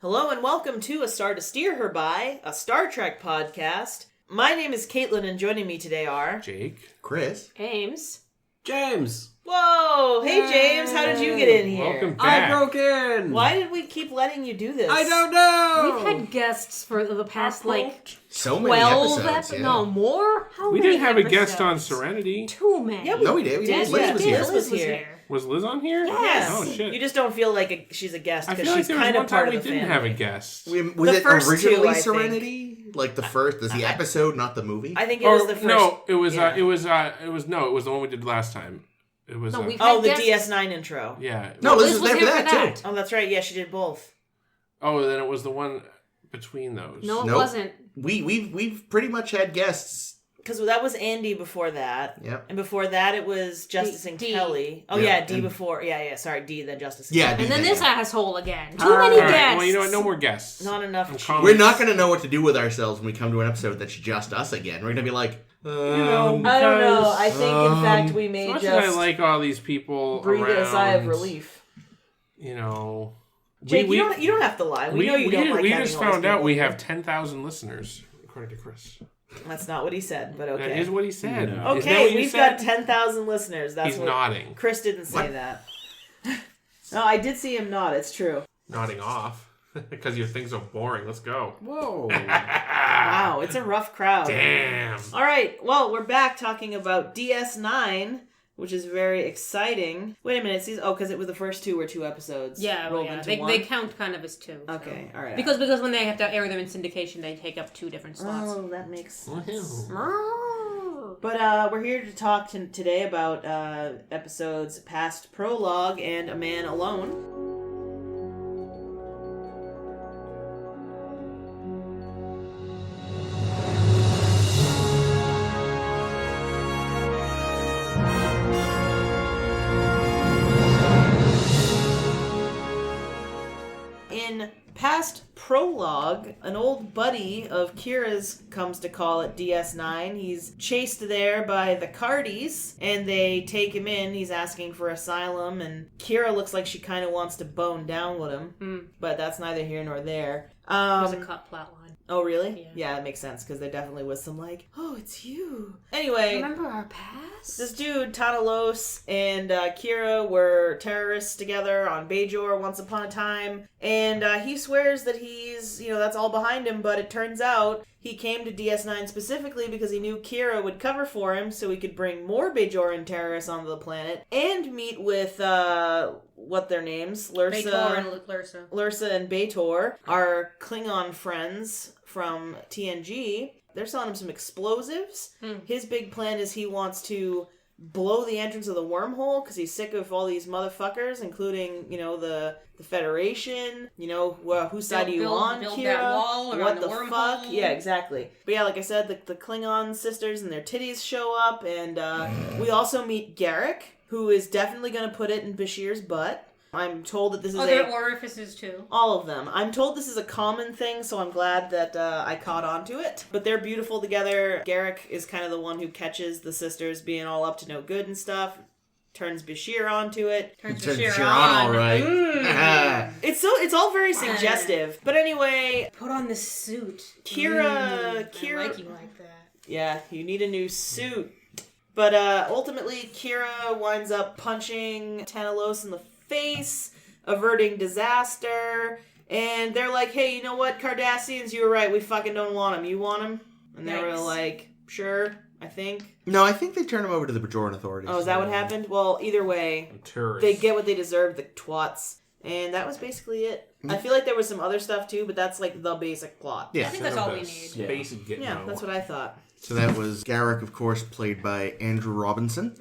Hello and welcome to A Star to Steer Her By, a Star Trek podcast. My name is Caitlin and joining me today are... Jake. Chris. Ames. James. Whoa! Hey James, how did you get in here? Welcome back. I broke in. Why did we keep letting you do this? I don't know. We've had guests for the past, so 12 many episodes. Yeah. No, more? How We many didn't have a episodes? guest on Serenity. Too many. Yeah, No, we did. Liz Liz was here. Was Liz on here? Yes. Oh, shit. You just don't feel like she's a guest I because feel like she's there was kind one of part time of we the didn't family. have a guest. Was The it first originally two, I think. Serenity? Like the first? Was the episode, not the movie? I think it was the first... No, it was, yeah. it was the one we did last time. It was, No, we've Oh, the guests. DS9 intro. yeah. No, Liz Liz was there for that, too. Oh, that's right. Yeah, she did both. Oh, then it was the one between those. No, it Nope. wasn't. We've pretty much had guests. Because that was Andy before that. Yep. And before that, it was Justice and D. Kelly. Oh, Yeah, yeah, D and- before. Yeah, sorry, D, then Justice Yeah, Kelly. And then Yeah. this asshole again. Too All many All right, guests. well, you know what? No more guests. Not enough I'm cheese. calling We're not going to know what to do with ourselves when we come to an episode that's just us again. We're going to be like, I don't know. I think, in fact, we may As much just as I like all these people breathe around, a sigh of relief. You know... Jake, you don't have to lie. We know you don't like We having just all these found out people we here. have 10,000 listeners, according to Chris. That's not what he said, but okay. That is what he said. No. Isn't that Okay, what you we've said? got 10,000 listeners. That's He's what nodding. Chris didn't say What? that. No, I did see him nod. It's true. Nodding off. Because your thing's so boring. Let's go. whoa. Wow, it's a rough crowd. Damn. All right, well, we're back talking about DS9, which is very exciting. Wait a minute, because it was the first two were 2 episodes. Yeah, rolled yeah. into They one. count kind of as 2. So. Okay, all right. Because when they have to air them in syndication, they take up 2 different slots. Oh, that makes sense. Oh. But we're here to talk today about episodes past Prologue and A Man Alone. In past Prologue, an old buddy of Kira's comes to call at DS9. He's chased there by the Cardis, and they take him in. He's asking for asylum, and Kira looks like she kind of wants to bone down with him, but that's neither here nor there. It was a cut plot line. Oh, really? Yeah. That makes sense, because there definitely was some like, oh, it's you. Anyway... Remember our past? This dude, Tanalos, and Kira were terrorists together on Bajor once upon a time, and he swears that he's, that's all behind him, but it turns out he came to DS9 specifically because he knew Kira would cover for him so he could bring more Bajoran terrorists onto the planet and meet with, what their names? Bajor and Lursa. Lursa and Bajor, our Klingon friends from TNG. They're selling him some explosives. His big plan is he wants to blow the entrance of the wormhole because he's sick of all these motherfuckers, including, the Federation. Whose side are you on, build Kira? that wall around What the the wormhole. fuck? Yeah, exactly. But yeah, like I said, the Klingon sisters and their titties show up, and we also meet Garak, who is definitely going to put it in Bashir's butt. I'm told that this is Other orifices, too. all of them. I'm told this is a common thing, so I'm glad that I caught on to it. But they're beautiful together. Garak is kind of the one who catches the sisters being all up to no good and stuff. Turns Bashir onto it. Turns Turns Bashir Bashir on. all right. It's all very suggestive. But anyway, Put on the suit. Kira... I like you like that. Yeah, you need a new suit. But ultimately, Kira winds up punching Tanalos in the face, averting disaster, and they're like, hey, you know what, Cardassians, you were right, we fucking don't want him. You want him? And they were Yikes. like, sure, I think. No, I think they turned him over to the Bajoran authorities. Oh, is that what happened? Well, either way, Terrorists. they get what they deserve, the twats. And that was basically it. I feel like there was some other stuff too, but that's like the basic plot. Yeah. I think that's all we need. Yeah. Basic Gitmo. Yeah, that's what I thought. So that was Garak, of course, played by Andrew Robinson.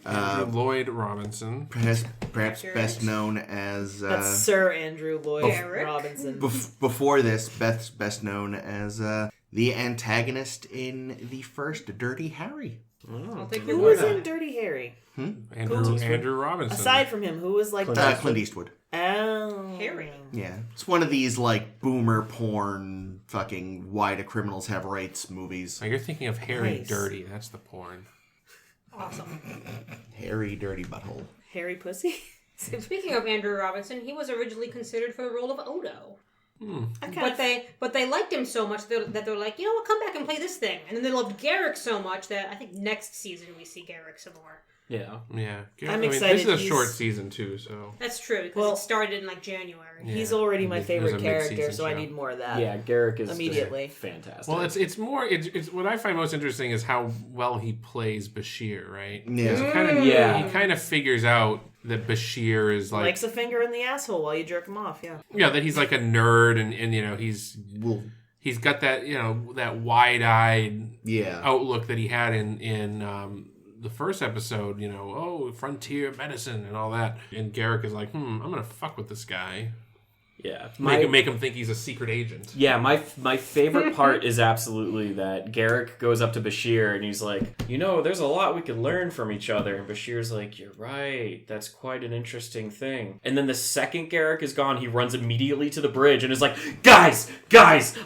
Andrew Lloyd Robinson. Perhaps Accurate. best known as... That's Sir Andrew Lloyd Garak. Robinson. before this, best known as the antagonist in the first Dirty Harry. I'll take your Who word was on in it. Dirty Harry? Andrew Robinson. Aside from him, who was like... Clint Eastwood. Oh. Harry. Yeah. It's one of these, like, boomer porn, fucking why do criminals have rights movies. Oh, you're thinking of Harry Nice. Dirty. That's the porn. Awesome. Harry Dirty Butthole. Harry Pussy? Speaking of Andrew Robinson, he was originally considered for the role of Odo. But they liked him so much that they're like, you know what, come back and play this thing. And then they loved Garak so much that I think next season we see Garak some more. Yeah. I'm excited. This is a short season too, so that's true because it started in like January. Yeah. He's already my favorite character, so I need more of that. Yeah, Garak is immediately fantastic. Well, it's more. It's what I find most interesting is how well he plays Bashir, right? Yeah, He kind of figures out that Bashir is like likes a finger in the asshole while you jerk him off. Yeah, that he's like a nerd, and you know he's got that that wide-eyed outlook that he had in the first episode, frontier medicine and all that. And Garak is like, I'm gonna fuck with this guy. Yeah. Make him think he's a secret agent. Yeah, my favorite part is absolutely that Garak goes up to Bashir and he's like, there's a lot we could learn from each other. And Bashir's like, you're right. That's quite an interesting thing. And then the second Garak is gone, he runs immediately to the bridge and is like, guys,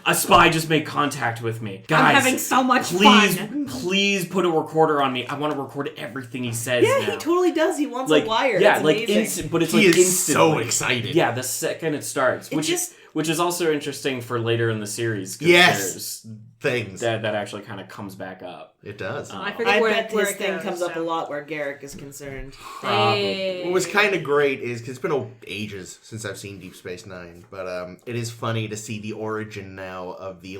a spy just made contact with me. Guys, I'm having so much fun. Please put a recorder on me. I want to record everything he says now. He totally does. He wants a wire. Yeah, it's like amazing. but it's he like is instantly. so excited. Yeah, the second it starts. Which is also interesting for later in the series. Yes, things that actually kind of comes back up. It does. I bet this thing comes up a lot where Garak is concerned. Hey. What was kind of great is because it's been ages since I've seen Deep Space Nine, but it is funny to see the origin now of the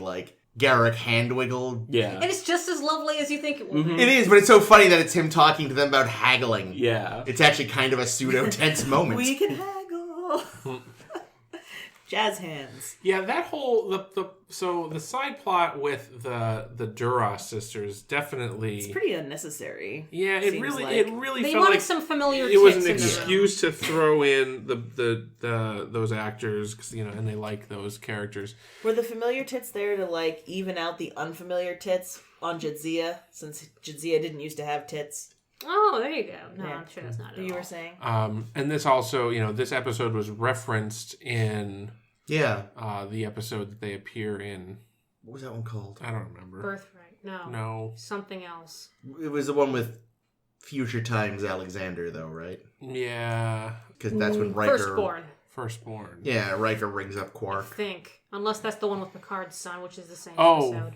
Garak hand wiggle. Yeah, and it's just as lovely as you think it will. It is, but it's so funny that it's him talking to them about haggling. Yeah, it's actually kind of a pseudo tense moment. We can haggle. Jazz hands. Yeah, that whole the side plot with the Duras sisters definitely it's pretty unnecessary. Yeah, it really they felt wanted like some familiar. It was an excuse to throw in the those actors because and they like those characters. Were the familiar tits there to even out the unfamiliar tits on Jadzia since Jadzia didn't used to have tits? Oh, there you go. No, I'm sure that's not it. You were saying. And this also, this episode was referenced in the episode that they appear in. What was that one called? I don't remember. Birthright. No. Something else. It was the one with Future Times Alexander, though, right? Yeah. Because that's when Riker... Firstborn. Yeah, Riker rings up Quark. I think. Unless that's the one with Picard's son, which is the same episode.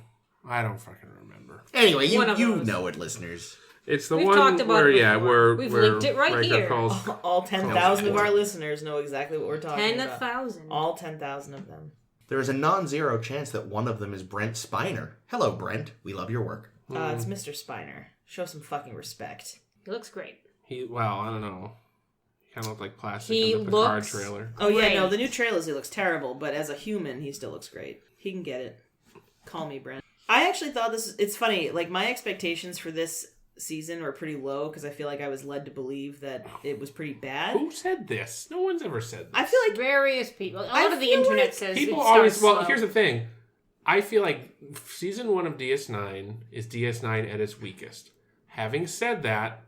I don't fucking remember. Anyway, you know it, listeners. It's the one where we've linked it right Riker here. Calls, all 10,000 of our listeners know exactly what we're talking about. 10,000. All 10,000 of them. There is a non-zero chance that one of them is Brent Spiner. Hello, Brent. We love your work. It's Mr. Spiner. Show some fucking respect. He looks great. I don't know. He kind of looked like plastic in the Picard trailer. Oh, yeah, no, the new trailers, he looks terrible, but as a human, he still looks great. He can get it. Call me, Brent. I actually thought it's funny, my expectations for this season were pretty low because I feel like I was led to believe that it was pretty bad. Who said this? No one's ever said this. I feel like various people. A lot of the internet says people it always. slow. Well, here's the thing. I feel like season 1 of DS9 is DS9 at its weakest. Having said that,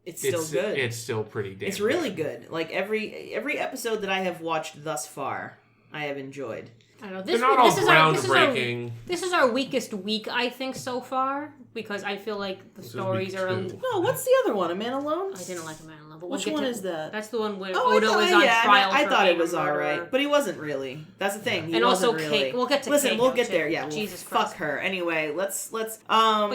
it's still good. It's still pretty damn. It's really good. Every episode that I have watched thus far, I have enjoyed. I don't know. They're not all groundbreaking. This is our weakest week, I think, so far, because I feel like the stories are... No, what's the other one? A Man Alone? I didn't like A Man Alone. But which one is that? That's the one where Odo is on trial I for thought being it was a murderer. alright, but he wasn't really. That's the thing. He and wasn't also, really. We'll get to Listen, Keiko, we'll get too. there. Yeah, Jesus fuck Christ. her. Anyway, let's. But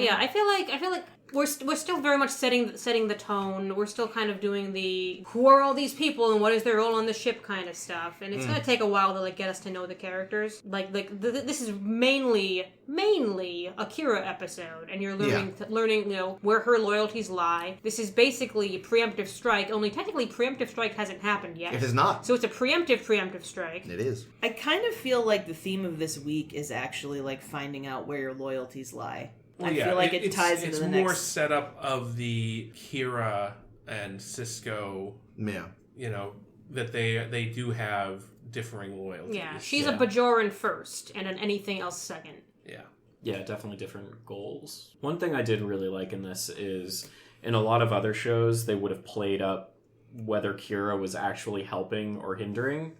yeah, I feel like we're still very much setting the tone. We're still kind of doing the who are all these people and what is their role on the ship kind of stuff. And it's gonna take a while to get us to know the characters. This is mainly a Kira episode, and you're learning where her loyalties lie. This is basically a preemptive strike. Only technically preemptive strike hasn't happened yet. It has not. So it's a preemptive strike. It is. I kind of feel like the theme of this week is actually finding out where your loyalties lie. Well, I feel like it ties into the next... It's more setup of the Kira and Cisco, that they do have differing loyalties. Yeah, she's a Bajoran first, and an anything else second. Yeah. Yeah, definitely different goals. One thing I did really like in this is, in a lot of other shows, they would have played up whether Kira was actually helping or hindering.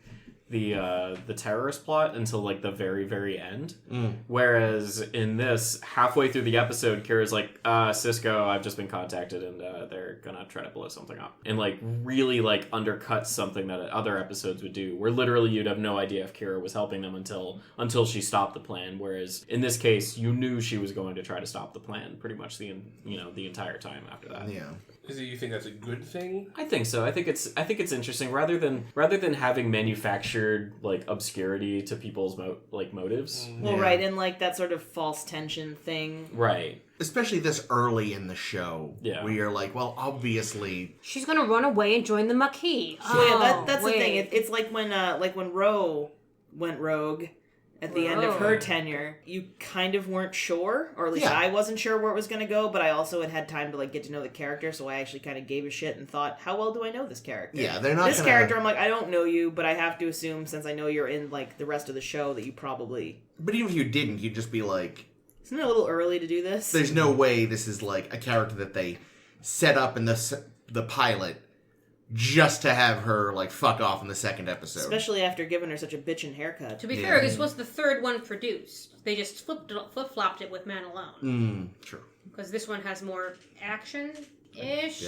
the terrorist plot until like the very, very end. Whereas in this, halfway through the episode, Kira's like, Cisco, I've just been contacted and they're gonna try to blow something up. And like really like undercuts something that other episodes would do, where literally you'd have no idea if Kira was helping them until she stopped the plan. Whereas in this case, you knew she was going to try to stop the plan pretty much the entire time after that. Yeah. Is it, you think that's a good thing? I think so. I think it's interesting rather than having manufactured like obscurity to people's motives. Well, right, and like that sort of false tension thing. Right. Especially this early in the show, where you're like, well, obviously she's gonna run away and join the Maquis. That's the thing. It's like when Ro went rogue at the end of her tenure, you kind of weren't sure, or at least I wasn't sure where it was going to go, but I also had time to like get to know the character, so I actually kind of gave a shit and thought, how well do I know this character? Yeah, they're not this character. I'm like, I don't know you, but I have to assume since I know you're in like the rest of the show that you probably. But even if you didn't, you'd just be like, isn't it a little early to do this? There's no way this is like a character that they set up in the pilot just to have her like fuck off in the second episode. Especially after giving her such a bitchin' haircut. To be fair, this was the third one produced. They just flip-flopped it with Man Alone. True. Because this one has more action-ish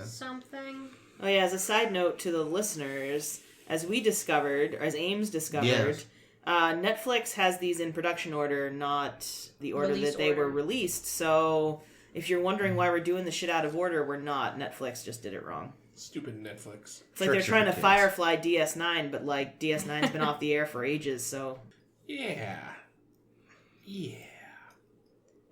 something. Oh yeah, as a side note to the listeners, as we discovered, or as Ames discovered, Netflix has these in production order, not the order that they were released. So if you're wondering why we're doing the shit out of order, we're not. Netflix just did it wrong. Stupid Netflix. It's like they're trying to Firefly DS9, but like DS9's been off the air for ages, so. Yeah.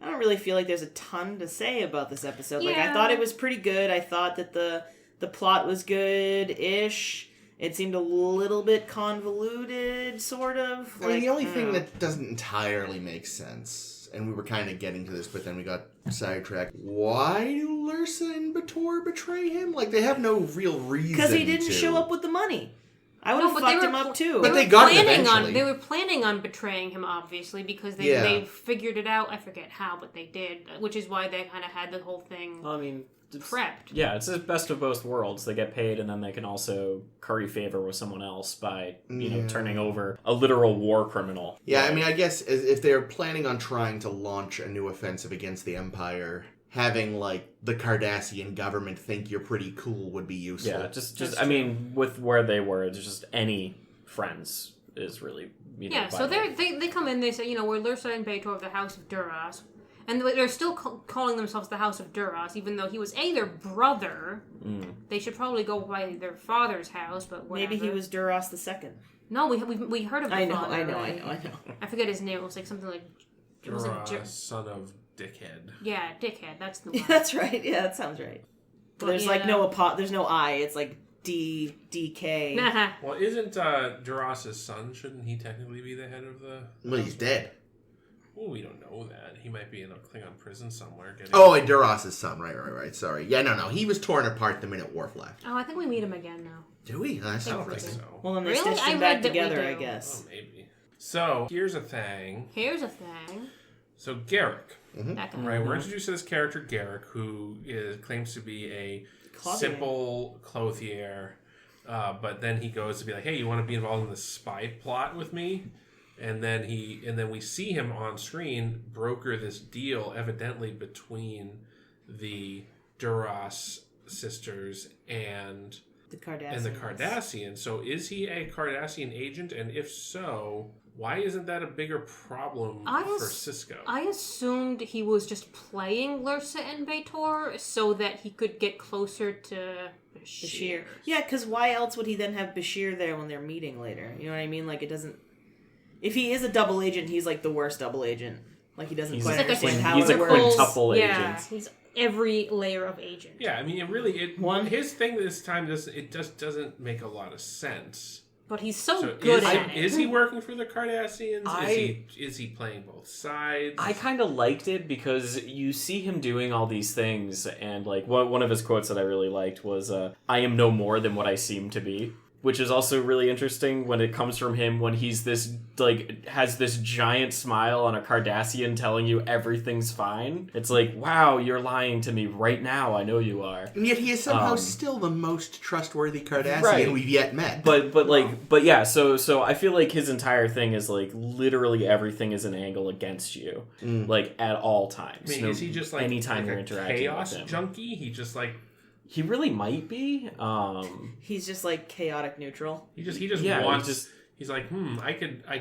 I don't really feel like there's a ton to say about this episode. Like, I thought it was pretty good. I thought that the plot was good-ish. It seemed a little bit convoluted, sort of. I mean, the only thing that doesn't entirely make sense, and we were kind of getting to this, but then we got sidetracked. Why do Lursa and Bator betray him? Like, they have no real reason because he didn't show up with the money. I would have fucked him up, too. But they got it eventually. They were planning on betraying him, obviously, because they figured it out. I forget how, but they did, which is why they kind of had the whole thing prepped. Yeah, it's the best of both worlds. They get paid, and then they can also curry favor with someone else by, turning over a literal war criminal. Yeah, I mean, I guess if they're planning on trying to launch a new offensive against the Empire, having, like, the Cardassian government think you're pretty cool would be useful. Yeah, just I mean, with where they were, just any friends is really, so they come in, they say, we're Lursa and Bator of the House of Duras. And they're still calling themselves the House of Duras, even though he was their brother. They should probably go by their father's house, but whatever. Maybe he was Duras the second. No, we heard of the father. I know. I forget his name. It was like something like... Duras, son of Dickhead. Yeah, Dickhead. That's the one. That's right. Yeah, that sounds right. But there's like there's no I. It's like DK. Well, isn't Duras' son? Shouldn't he technically be the head of the... Well, he's dead. Well, we don't know that. He might be in a Klingon prison somewhere. And Duras' son. Right. Sorry. Yeah, no. He was torn apart the minute Worf left. Oh, I think we meet him again now. Do we? I don't think so. Well, then they stitched him back together, I guess. Oh, maybe. So, here's a thing. So, Garak. Mm-hmm. Right, we're introduced to this character, Garak, who claims to be a simple clothier, but then he goes to be like, hey, you want to be involved in the spy plot with me? And then we see him on screen broker this deal, evidently between the Duras sisters and the Cardassians. So is he a Cardassian agent? And if so, why isn't that a bigger problem for Cisco? I assumed he was just playing Lursa and Bator so that he could get closer to Bashir. Yeah, because why else would he then have Bashir there when they're meeting later? You know what I mean? Like, it doesn't... If he is a double agent, he's like the worst double agent. Like, he doesn't quite understand how it works. He's a quintuple agent. Yeah, he's every layer of agent. Yeah, I mean, his thing this time doesn't make a lot of sense. But he's so good at it. Is he working for the Cardassians? Is he playing both sides? I kind of liked it because you see him doing all these things, and like one of his quotes that I really liked was, "I am no more than what I seem to be." which is also really interesting when it comes from him when he's this, like, has this giant smile on a Cardassian telling you everything's fine. It's like, wow, you're lying to me right now. I know you are. And yet he is somehow still the most trustworthy Cardassian we've yet met. But yeah, so I feel like his entire thing is, like, literally everything is an angle against you. Like, at all times. I mean, is he just, like, anytime you're a interacting chaos with him. junkie? He just, like... He really might be. He's just like chaotic neutral. He just wants. He's like, I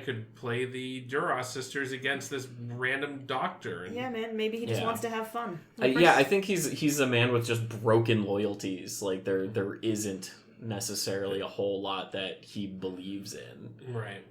could play the Duras sisters against this random doctor. And... Yeah, man. Maybe he just wants to have fun. I think he's a man with just broken loyalties. Like there isn't necessarily a whole lot that he believes in. Right.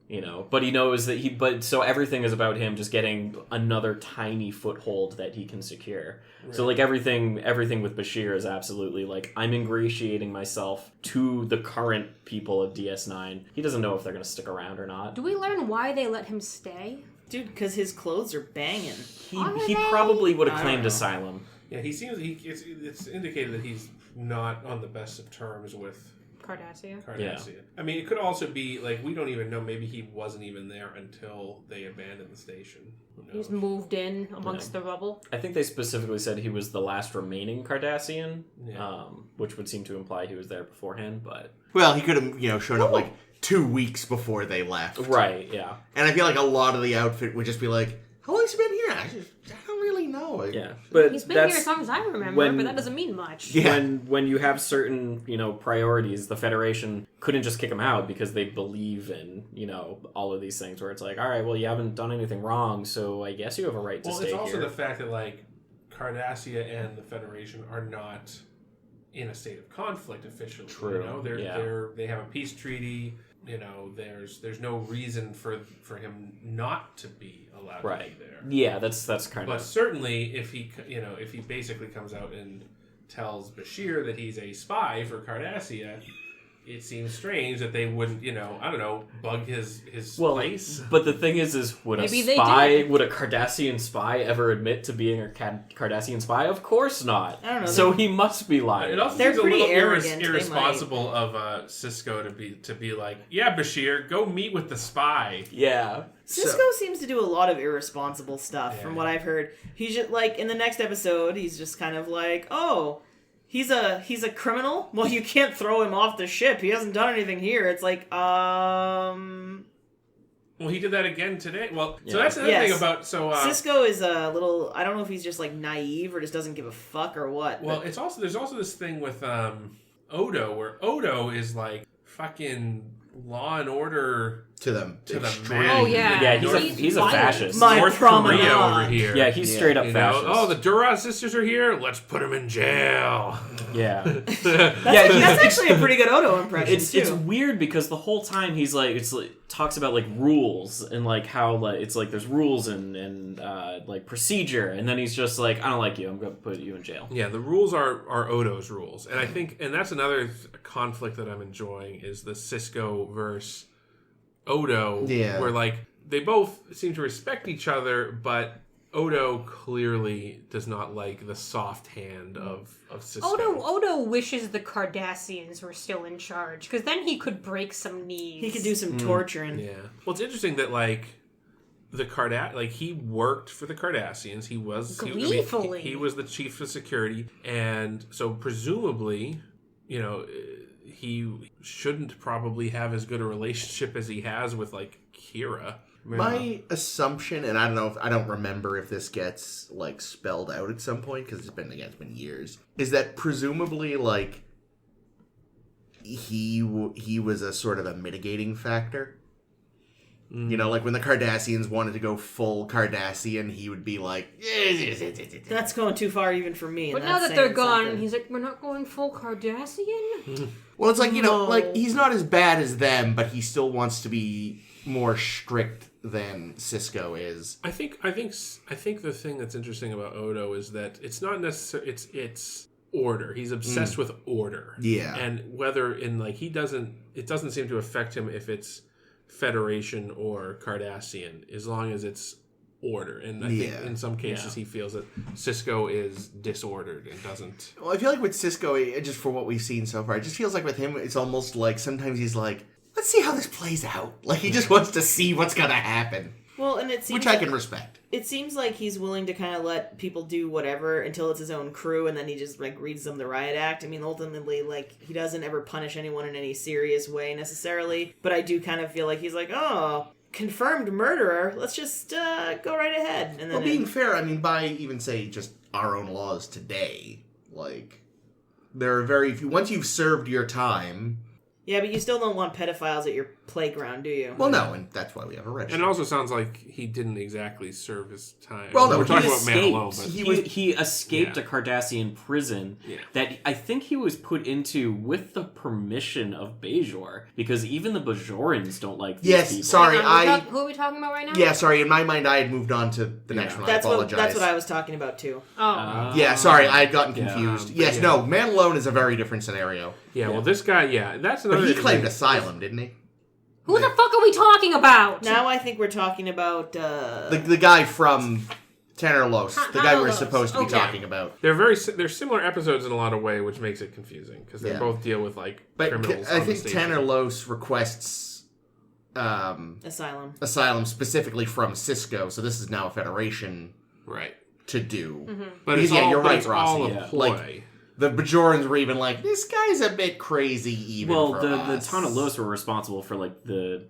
You know, but he knows that so everything is about him just getting another tiny foothold that he can secure. Right. So like everything with Bashir is absolutely like, I'm ingratiating myself to the current people of DS9. He doesn't know if they're going to stick around or not. Do we learn why they let him stay? Dude, because his clothes are banging. He probably would have claimed asylum. Yeah, he seems, it's indicated that he's not on the best of terms with Cardassia. Yeah. I mean, it could also be, like, we don't even know. Maybe he wasn't even there until they abandoned the station. He's moved in amongst the rubble. I think they specifically said he was the last remaining Cardassian, yeah. Which would seem to imply he was there beforehand, but... Well, he could have, shown up, like, 2 weeks before they left. Right, yeah. And I feel like a lot of the outfit would just be like, how long has he been here? I don't really know. Yeah, but he's been here as long as I remember, but that doesn't mean much. Yeah. When you have certain, priorities, the Federation couldn't just kick him out because they believe in, all of these things where it's like, all right, well, you haven't done anything wrong, so I guess you have a right to stay here. Well, it's also the fact that, like, Cardassia and the Federation are not in a state of conflict officially. True. They have a peace treaty. There's no reason for him not to be allowed to be there. Yeah, that's kind of. But certainly, if he basically comes out and tells Bashir that he's a spy for Cardassia, it seems strange that they wouldn't, bug his place. But the thing is would a Cardassian spy ever admit to being a Cardassian spy? Of course not. I don't know. So he must be lying. It also They're seems pretty a little arrogant. irresponsible of Sisko to be like, yeah, Bashir, go meet with the spy. Yeah. Sisko seems to do a lot of irresponsible stuff, from what I've heard. He's just like, in the next episode, he's just kind of like, oh, he's a criminal? Well, you can't throw him off the ship. He hasn't done anything here. It's like, Well, he did that again today. Well, so that's another thing about... Sisko is a little... I don't know if he's just, like, naive or just doesn't give a fuck or what. Well, there's also this thing with Odo, where Odo is, like, fucking Law and Order... To the max. Oh, yeah. Yeah, he's a fascist. North Korea over here. Yeah, he's straight up fascist. Oh, the Duras sisters are here? Let's put them in jail. Yeah. That's actually a pretty good Odo impression, It's weird because the whole time he's like, talks about like rules and like how like it's like there's rules and like procedure, and then he's just like, I don't like you, I'm going to put you in jail. Yeah, the rules are Odo's rules. And I think, and that's another conflict that I'm enjoying, is the Sisko versus Odo, where like they both seem to respect each other, but Odo clearly does not like the soft hand of Sisko. Odo wishes the Cardassians were still in charge, because then he could break some knees. He could do some torturing. Yeah. Well, it's interesting that like he worked for the Cardassians. He was gleefully. He was the chief of security, and so presumably, he shouldn't probably have as good a relationship as he has with like Kira. My assumption, and I don't remember if this gets like spelled out at some point because it's been years, is that presumably like he was a sort of a mitigating factor. Like when the Cardassians wanted to go full Cardassian, he would be like, that's going too far even for me. But now that they're gone, he's like, we're not going full Cardassian? Well, it's like, like he's not as bad as them, but he still wants to be more strict than Sisko is. I think the thing that's interesting about Odo is that it's not necessarily it's order. He's obsessed with order. Yeah. And whether it doesn't seem to affect him if it's Federation or Cardassian, as long as it's order. And I think in some cases he feels that Sisko is disordered and doesn't... Well, I feel like with Sisko, just for what we've seen so far, it just feels like with him, it's almost like sometimes he's like, let's see how this plays out. Like, he just wants to see what's going to happen. Well, and it seems which I can respect. It seems like he's willing to kind of let people do whatever until it's his own crew, and then he just, like, reads them the riot act. I mean, ultimately, like, he doesn't ever punish anyone in any serious way, necessarily. But I do kind of feel like he's like, oh, confirmed murderer, let's just go right ahead. And then well, being fair, I mean, by even, say, just our own laws today, like, there are very few... Once you've served your time... Yeah, but you still don't want pedophiles at your playground, do you? Well, no, and that's why we have a register. And it also sounds like he didn't exactly serve his time. Well, no, we're talking about escaped. Man Alone, but He escaped a Cardassian prison that I think he was put into with the permission of Bajor, because even the Bajorans don't like these people. Sorry, who are we talking about right now? Yeah, sorry, in my mind I had moved on to the next one. I apologize. That's what I was talking about, too. Oh. Yeah, sorry, I had gotten confused. No, Man Alone is a very different scenario. Yeah, well, this guy, that's another... But he claimed asylum, didn't he? Who the fuck are we talking about? Now I think we're talking about... The guy from Tenerlos. The guy we're supposed to be talking about. They're similar episodes in a lot of ways, which makes it confusing, because they both deal with, like, criminals. I think Tenerlos requests... Asylum specifically from Sisko, so this is now a Federation... Right. ...to do. Mm-hmm. But because, you're right, Rossi. All a ploy. Like, the Bajorans were even like, this guy's a bit crazy even for us. Well, the Tanalos were responsible for, like, the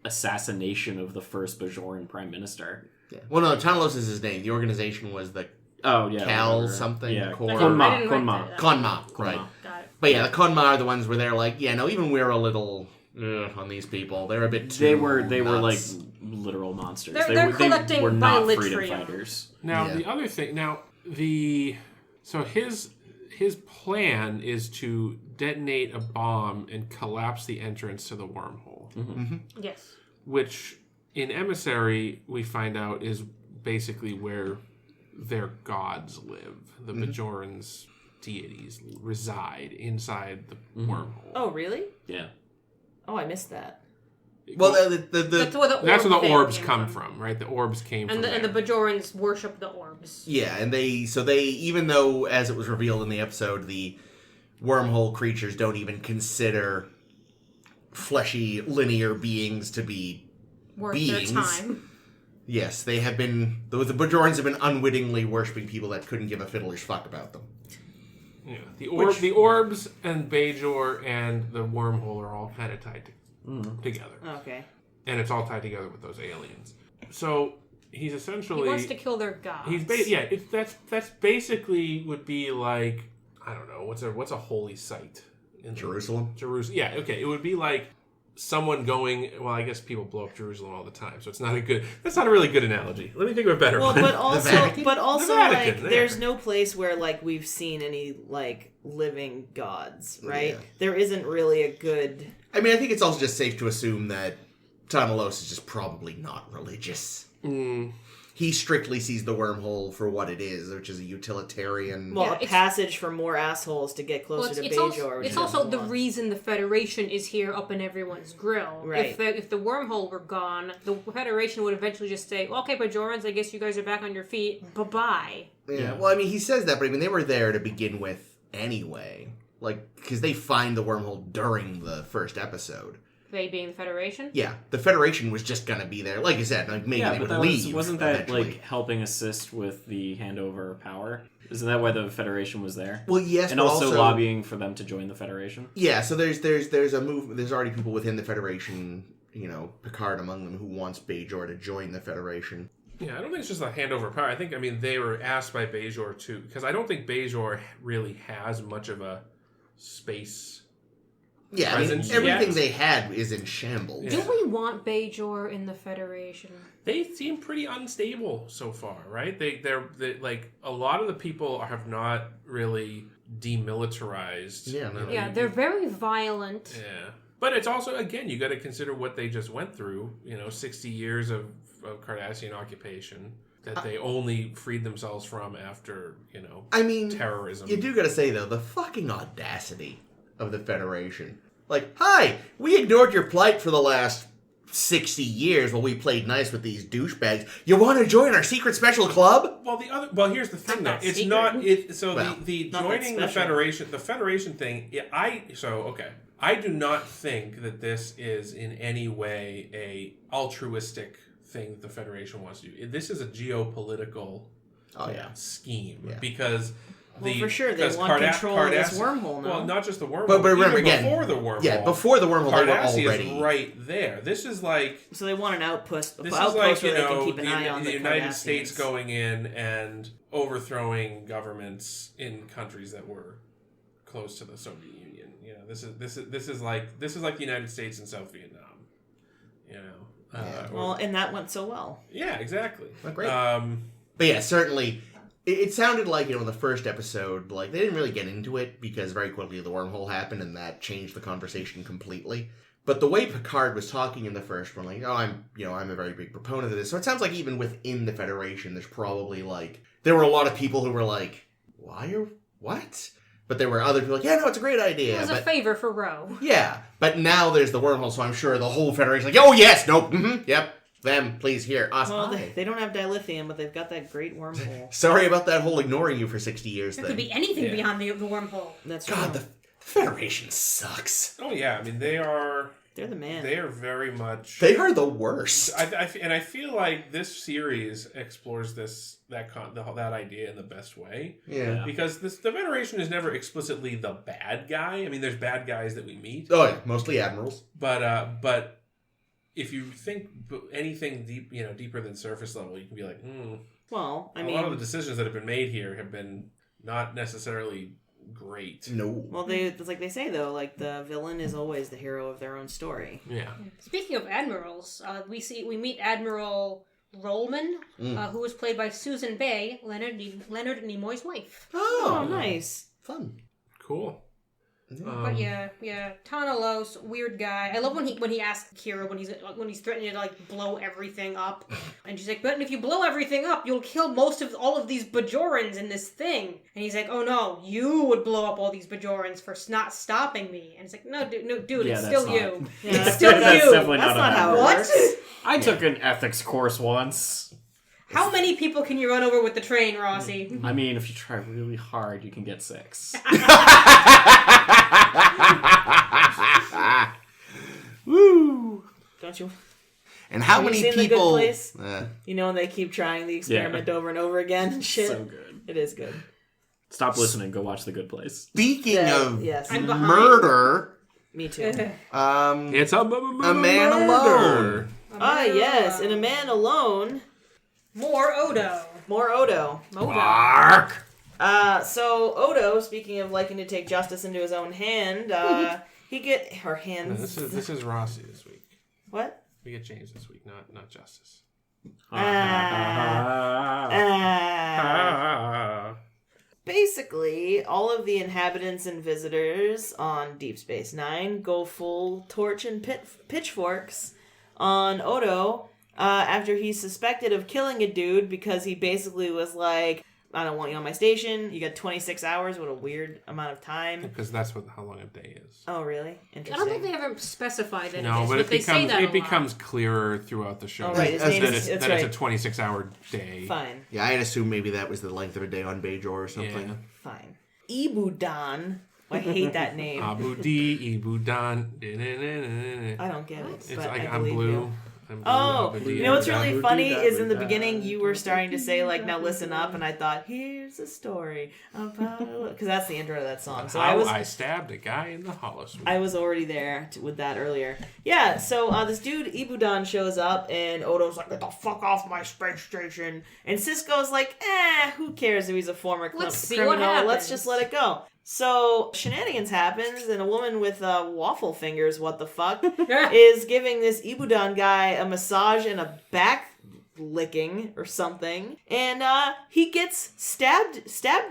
assassination of the first Bajoran Prime Minister. Yeah. Well, no, Tanalos is his name. The organization was the Cal something. Yeah, Konma, right. Got it. But the Konma are the ones where they're like, even we're a little on these people. They're a bit too They were like nuts. literal monsters. They're collecting they were not by freedom Litrium. fighters. Now, the other thing... So his plan is to detonate a bomb and collapse the entrance to the wormhole. Mm-hmm. Yes. Which, in Emissary, we find out is basically where their gods live. The Bajorans' deities reside inside the wormhole. Oh, really? Yeah. Oh, I missed that. Well, that's where the orbs come from, right? The orbs came from and the Bajorans worship the orbs. Yeah, and they even though, as it was revealed in the episode, the wormhole creatures don't even consider fleshy, linear beings to be worth beings. Their time. Yes, they have been... The Bajorans have been unwittingly worshipping people that couldn't give a fiddler's fuck about them. Yeah, the orbs and Bajor and the wormhole are all kind of tied together. Okay. And it's all tied together with those aliens. So he's essentially... He wants to kill their gods. That's basically would be like, I don't know, what's a holy site? In Jerusalem? Jerusalem. Yeah, okay. It would be like someone going... Well, I guess people blow up Jerusalem all the time, so that's not a really good analogy. Let me think of a better one. But also, The Vatican, like, there's no place where, like, we've seen any, like, living gods, right? Yeah. There isn't really a good... I mean, I think it's also just safe to assume that Tanalos is just probably not religious. He strictly sees the wormhole for what it is, which is a utilitarian... Well, a passage for more assholes to get closer to Bajor. It's also the reason the Federation is here up in everyone's grill. Right. If the wormhole were gone, the Federation would eventually just say, okay, Bajorans, I guess you guys are back on your feet. Bye-bye. Yeah, well, I mean, he says that, but I mean, they were there to begin with anyway. Like, because they find the wormhole during the first episode. They being the Federation? Yeah, the Federation was just going to be there. Like you said, like maybe they would leave. Wasn't that, eventually. like, helping assist with the handover of power? Isn't that why the Federation was there? Well, yes, and but also lobbying for them to join the Federation? Yeah, so there's a move. There's already people within the Federation, Picard among them, who wants Bajor to join the Federation. Yeah, I don't think it's just a handover of power. I think, they were asked by Bajor too, because I don't think Bajor really has much of a space... Yeah, I mean, everything they had is in shambles. Yeah. Do we want Bajor in the Federation? They seem pretty unstable so far, right? They're like, a lot of the people have not really demilitarized. Yeah, no. Yeah, they're very violent. Yeah. But it's also, again, you got to consider what they just went through. 60 years of Cardassian occupation that they only freed themselves from after, terrorism. You do got to say, though, the fucking audacity of the Federation. Like, hi, we ignored your plight for the last 60 years while we played nice with these douchebags. You want to join our secret special club? Well, here's the thing, though. It's not... the joining the Federation thing... I do not think that this is in any way a altruistic thing that the Federation wants to do. This is a geopolitical scheme. Yeah. Because... for sure, they want control of this wormhole now. Well, not just the wormhole, but remember, before the wormhole. Yeah, before the wormhole, Cardassia they were already... is right there. This is like... So they want an outpost. This is like, where they can keep an eye on the United States going in and overthrowing governments in countries that were close to the Soviet Union. You know, this is like the United States and South Vietnam. You know, and that went so well. Yeah, exactly. Great. But yeah, certainly, it sounded like, in the first episode, like they didn't really get into it because very quickly the wormhole happened and that changed the conversation completely. But the way Picard was talking in the first one, like, I'm a very big proponent of this. So it sounds like even within the Federation, there's probably there were a lot of people who were like, what? But there were other people like, yeah, no, it's a great idea. It was a favor for Ro. Yeah, but now there's the wormhole, so I'm sure the whole Federation's like, oh, yes, nope, yep, them, please, here, us. Well, they don't have dilithium, but they've got that great wormhole. Sorry about that whole ignoring you for 60 years There thing. could be anything beyond the wormhole. That's God, the Federation sucks. Oh, yeah, I mean, they're the man. They are very much... They are the worst. I feel like this series explores that idea in the best way. Yeah. Because the Federation is never explicitly the bad guy. I mean, there's bad guys that we meet. Oh, yeah, mostly admirals. But if you think anything deeper than surface level, you can be like, Well, a lot of the decisions that have been made here have been not necessarily great. No. Well, it's like they say, though, like the villain is always the hero of their own story. Yeah. Speaking of admirals, we meet Admiral Rollman, who was played by Susan Bay, Leonard Nimoy's wife. Oh, nice. Fun. Cool. But yeah, Tanalos, weird guy. I love when he asks Kira when he's threatening to blow everything up, and she's like, "But if you blow everything up, you'll kill all of these Bajorans in this thing." And he's like, "Oh no, you would blow up all these Bajorans for not stopping me." And it's like, "No, dude, it's still you. It's still you. That's definitely That's not how it What? works. I took an ethics course once. How many people can you run over with the train, Rossi?" I mean, if you try really hard, you can get 6. Woo! Don't you? And how Have you many seen people? The Good Place? When they keep trying the experiment over and over again and shit. So good. It is good. Stop listening. Go watch The Good Place. Speaking of I'm behind. murder, Me too. It's a Man Alone. Yes, in A Man Alone. More Odo. Mark. So Odo, speaking of liking to take justice into his own hand, he get her hands. This is Rossi this week. What? We get James this week, not Justice. Basically, all of the inhabitants and visitors on Deep Space Nine go full torch and pitchforks on Odo after he's suspected of killing a dude because he basically was like, I don't want you on my station. You got 26 hours. What a weird amount of time. Because that's how long a day is. Oh, really? Interesting. I don't think they ever specified that. No, but it becomes clearer throughout the show. Oh, right. It's a 26-hour day. Fine. Yeah, I'd assume maybe that was the length of a day on Bajor or something. Yeah. Fine. Ibudan. I hate that name. Abu-D, Ibudan. I don't get it. It's but like I I'm believe blue. you. I'm blue. Oh, Abu-D, you know what's really Abu-D, funny is in the Abu-D. beginning you were starting to say like, now listen up, and I thought, here's a story about because that's the intro to that song. So I stabbed a guy in the holosuite. I was already there with that earlier. Yeah, so this dude Ibudan shows up, and Odo's like, "Get the fuck off my space station!" And Sisko's like, "Who cares if he's a former Let's see criminal? what happens. Let's just let it go." So shenanigans happens, and a woman with waffle fingers, what the fuck, is giving this Ibudan guy a massage and a back licking or something, and he gets stabbed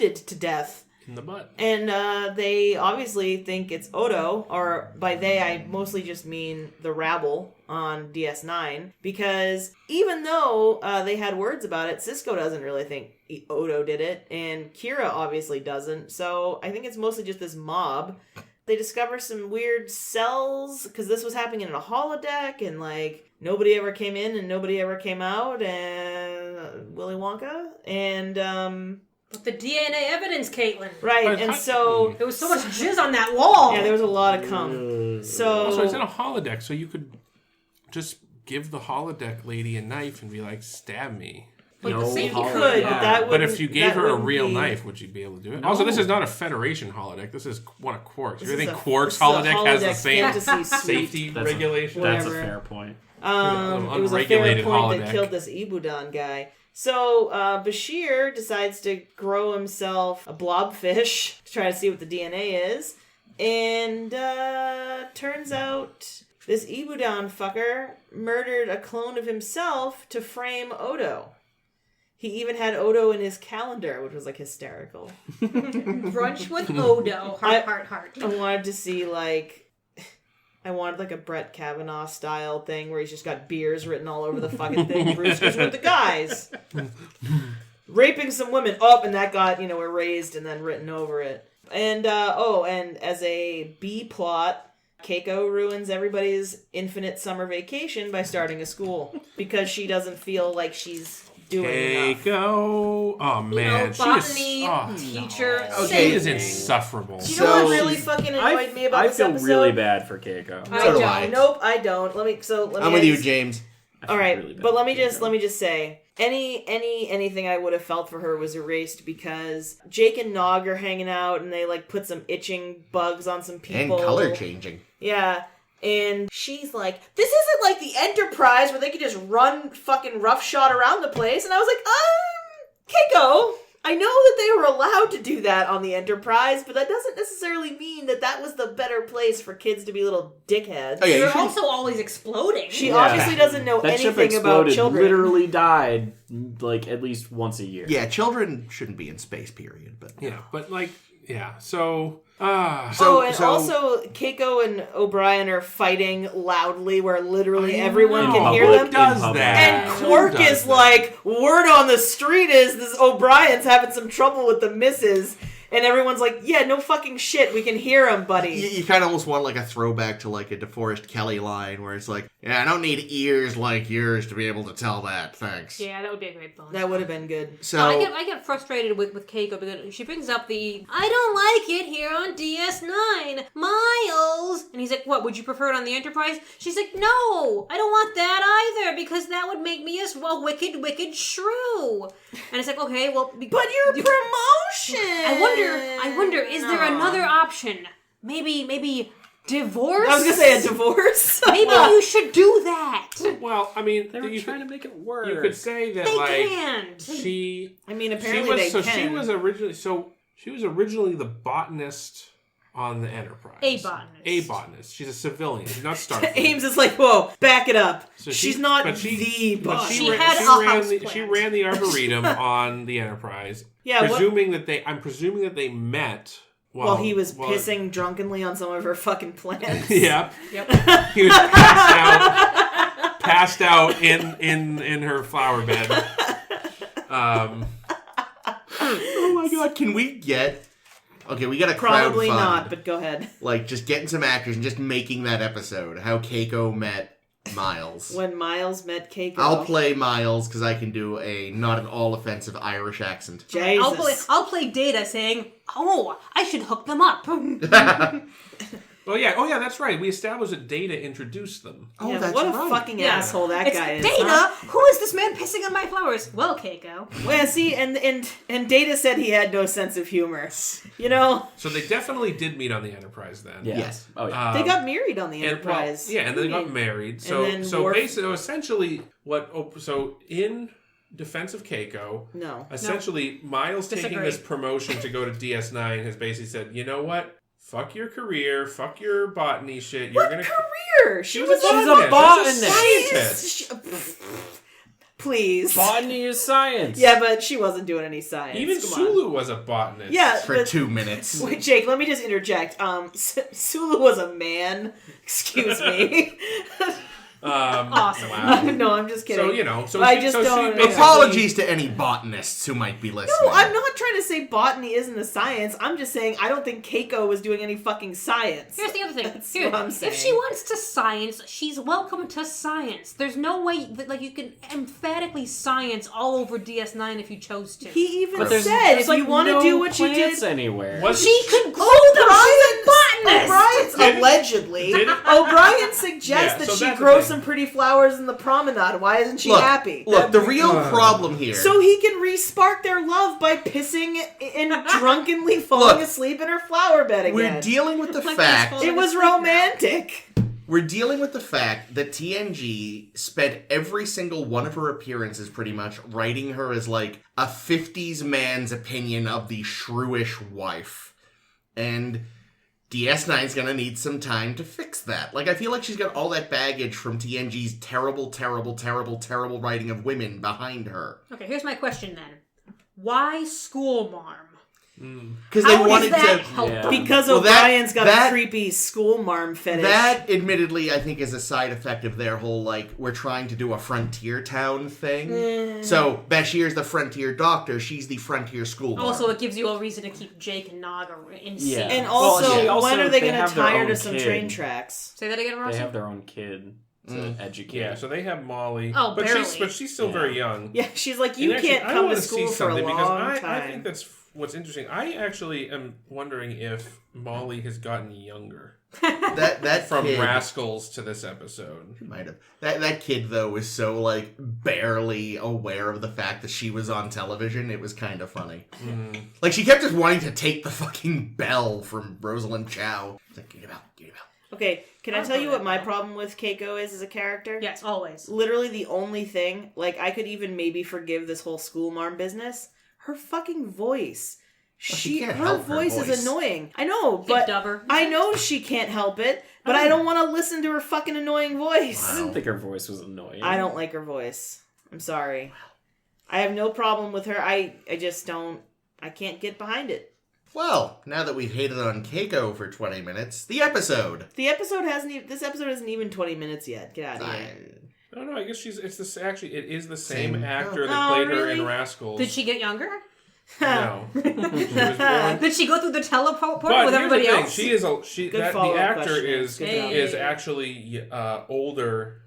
it to death. In the butt. And they obviously think it's Odo, or by they I mostly just mean the rabble on DS9, because even though they had words about it, Sisko doesn't really think Odo did it, and Kira obviously doesn't, so I think it's mostly just this mob they discover some weird cells, because this was happening in a holodeck, and, like, nobody ever came in and nobody ever came out, and Willy Wonka, and, But the DNA evidence, Caitlin. right, and so... There was so much jizz on that wall. Yeah, there was a lot of cum. So... Also, it's in a holodeck, so you could just give the holodeck lady a knife and be like, stab me. Like No the safety You holodeck. could, but that But would if you gave her a real knife, would you be able to do it? Also, this is not a Federation holodeck. This is one of Quark's. You think Quark's holodeck has the same safety regulations? That's a Whatever. fair point. It was a fair Unregulated point that holodeck. killed this Ibudan guy. So Bashir decides to grow himself a blobfish to try to see what the DNA is. And turns out this Ibudan fucker murdered a clone of himself to frame Odo. He even had Odo in his calendar, which was like hysterical. Brunch with Odo. Heart. I wanted to see I wanted like a Brett Kavanaugh style thing where he's just got beers written all over the fucking thing. Brewster's with the guys. Raping some women. And that got, erased and then written over it. And, and as a B plot, Keiko ruins everybody's infinite summer vacation by starting a school. Because she doesn't feel like she's doing enough. Keiko. Oh, man. Botany teacher. She is insufferable. Do you know what really fucking annoyed me about this episode? I feel really bad for Keiko. I So do don't. I. Nope, I don't. Let me. I'm with you, James. All right, really bad but let for me Keiko. just say anything I would have felt for her was erased because Jake and Nog are hanging out and they like put some itching bugs on some people And color changing. Yeah. And she's like, this isn't like the Enterprise where they could just run fucking roughshod around the place. And I was like, Keiko, I know that they were allowed to do that on the Enterprise, but that doesn't necessarily mean that that was the better place for kids to be little dickheads. Oh, yeah, you They're should- also always exploding. She obviously doesn't know That ship anything about exploded, children. literally died like at least once a year. Yeah, children shouldn't be in space, period. But Yeah, but so... Also, Keiko and O'Brien are fighting loudly where literally everyone can hear Who them. does In that? And Who Quark does is that? like, word on the street is this O'Brien's having some trouble with the missus. And everyone's like, yeah, no fucking shit. We can hear him, buddy. you kind of almost want like a throwback to like a DeForest Kelly line where it's like, yeah, I don't need ears like yours to be able to tell that. Thanks. Yeah, that would be a great bonus. That would have been good. So I get frustrated with Keiko because she brings up I don't like it here on DS9, Miles. And he's like, what, would you prefer it on the Enterprise? She's like, no, I don't want that either because that would make me a wicked shrew. And it's like, okay, well... But your promotion! I wonder, is there another option? Maybe divorce? I was gonna say a divorce. Maybe you should do that. Well, I mean... They were trying to make it work. You could say that, They like... can't. She... I mean, apparently they can. She was originally the botanist on the Enterprise. A botanist. She's a civilian. She's not Starfleet. Ames is like, whoa, back it up. So She's not but the but boss. She had a house plant. She ran the Arboretum on the Enterprise. Yeah, I'm presuming that they met while he was pissing drunkenly on some of her fucking plants. Yeah. Yep. He was passed out in her flower bed. oh my god, can we get... Okay, we got a Probably crowdfund. not, but go ahead. Like, just getting some actors and just making that episode. How Keiko met Miles. When Miles met Keiko. I'll play Miles because I can do a not at all offensive Irish accent. Jesus. I'll play Data saying, "Oh, I should hook them up." Oh yeah, that's right. We established that Data introduced them. Oh, Yeah, that's what a right. fucking asshole that It's guy is. Data. Huh? Who is this man pissing on my flowers? Well, Keiko. Well, see, and Data said he had no sense of humor. You know? So they definitely did meet on the Enterprise then. Yeah. Yes. Oh, yeah. They got married on the And, well, Enterprise. and then they got married. So then Worf- basically, essentially, in defense of Keiko, No. essentially Miles taking Disagree. this promotion to go to DS9 has basically said, you know what? Fuck your career. Fuck your botany shit. You're What gonna. career? She was She's a botanist. scientist. Please. Botany is science. Yeah, but she wasn't doing any science. Even Come on. Sulu was a botanist. Yeah, For but- 2 minutes. Wait, Jake, let me just interject. Sulu was a man. Excuse me. Awesome. Wow. No, I'm just kidding. So I just don't. basically- Apologies to any botanists who might be listening. No, I'm not trying to say botany isn't a science. I'm just saying I don't think Keiko was doing any fucking science. Here's the other thing. That's what I'm saying. If she wants to science, she's welcome to science. There's no way that you can emphatically science all over DS9 if you chose to. He even But there's said if you want to do what you plants did. anywhere. She could grow them. She's a botanist. O'Brien's allegedly. O'Brien suggests that so she that's the grows thing. some pretty flowers in the promenade. Why isn't she happy? Look, the real problem here. So he can re-spark their love by pissing and drunkenly falling asleep in her flower bed again. We're dealing with the Like fact. this It was romantic. We're dealing with the fact that TNG spent every single one of her appearances pretty much writing her as like a 50s man's opinion of the shrewish wife. And DS9's gonna need some time to fix that. Like, I feel like she's got all that baggage from TNG's terrible, terrible, terrible, terrible writing of women behind her. Okay, here's my question then. Why school marm? Because they How wanted does that to... help Yeah. them? Because Well, O'Brien's got that- a creepy school marm fetish. That, admittedly, I think is a side effect of their whole, like, we're trying to do a frontier town thing. So, Bashir's the frontier doctor, she's the frontier school marm. Also, it gives you a reason to keep Jake and Naga in sync. Yeah. And Well, also, yeah. when are they They going have to their tie her own to some kid. train tracks? Say that again, Ross? They have their own kid to educate. Yeah, so they have Molly. Oh, but barely. she's still very young. Yeah, she's like, you And actually, can't I come wanna to school see for a something long because time. I think that's what's interesting. I actually am wondering if Molly has gotten younger that from kid, Rascals to this episode. Might have. That kid, though, was so, like, barely aware of the fact that she was on television, it was kind of funny. Like, she kept just wanting to take the fucking bell from Rosalind Chow. It's like, get it out. Okay, can I I'll tell go you what that my way. problem with Keiko is as a character? Yes, always. Literally the only thing, like, I could even maybe forgive this whole school marm business. Her fucking voice. she can't Her help her voice is voice. annoying. I know, but dubber. I know she can't help it, but I don't want to listen to her fucking annoying voice. I didn't think her voice was annoying. I don't like her voice. I'm sorry. I have no problem with her. I just don't. I can't get behind it. Well, now that we've hated on Keiko for 20 minutes, the episode. The episode hasn't even. This episode isn't even 20 minutes yet. Get out of here. No, I guess it is the same Same. actor that Oh, played her really? in Rascals. Did she get younger? No. She was born. Did she go through the teleport But with here's everybody the thing. else? She is Good the follow-up actor question. is Good job. is actually older,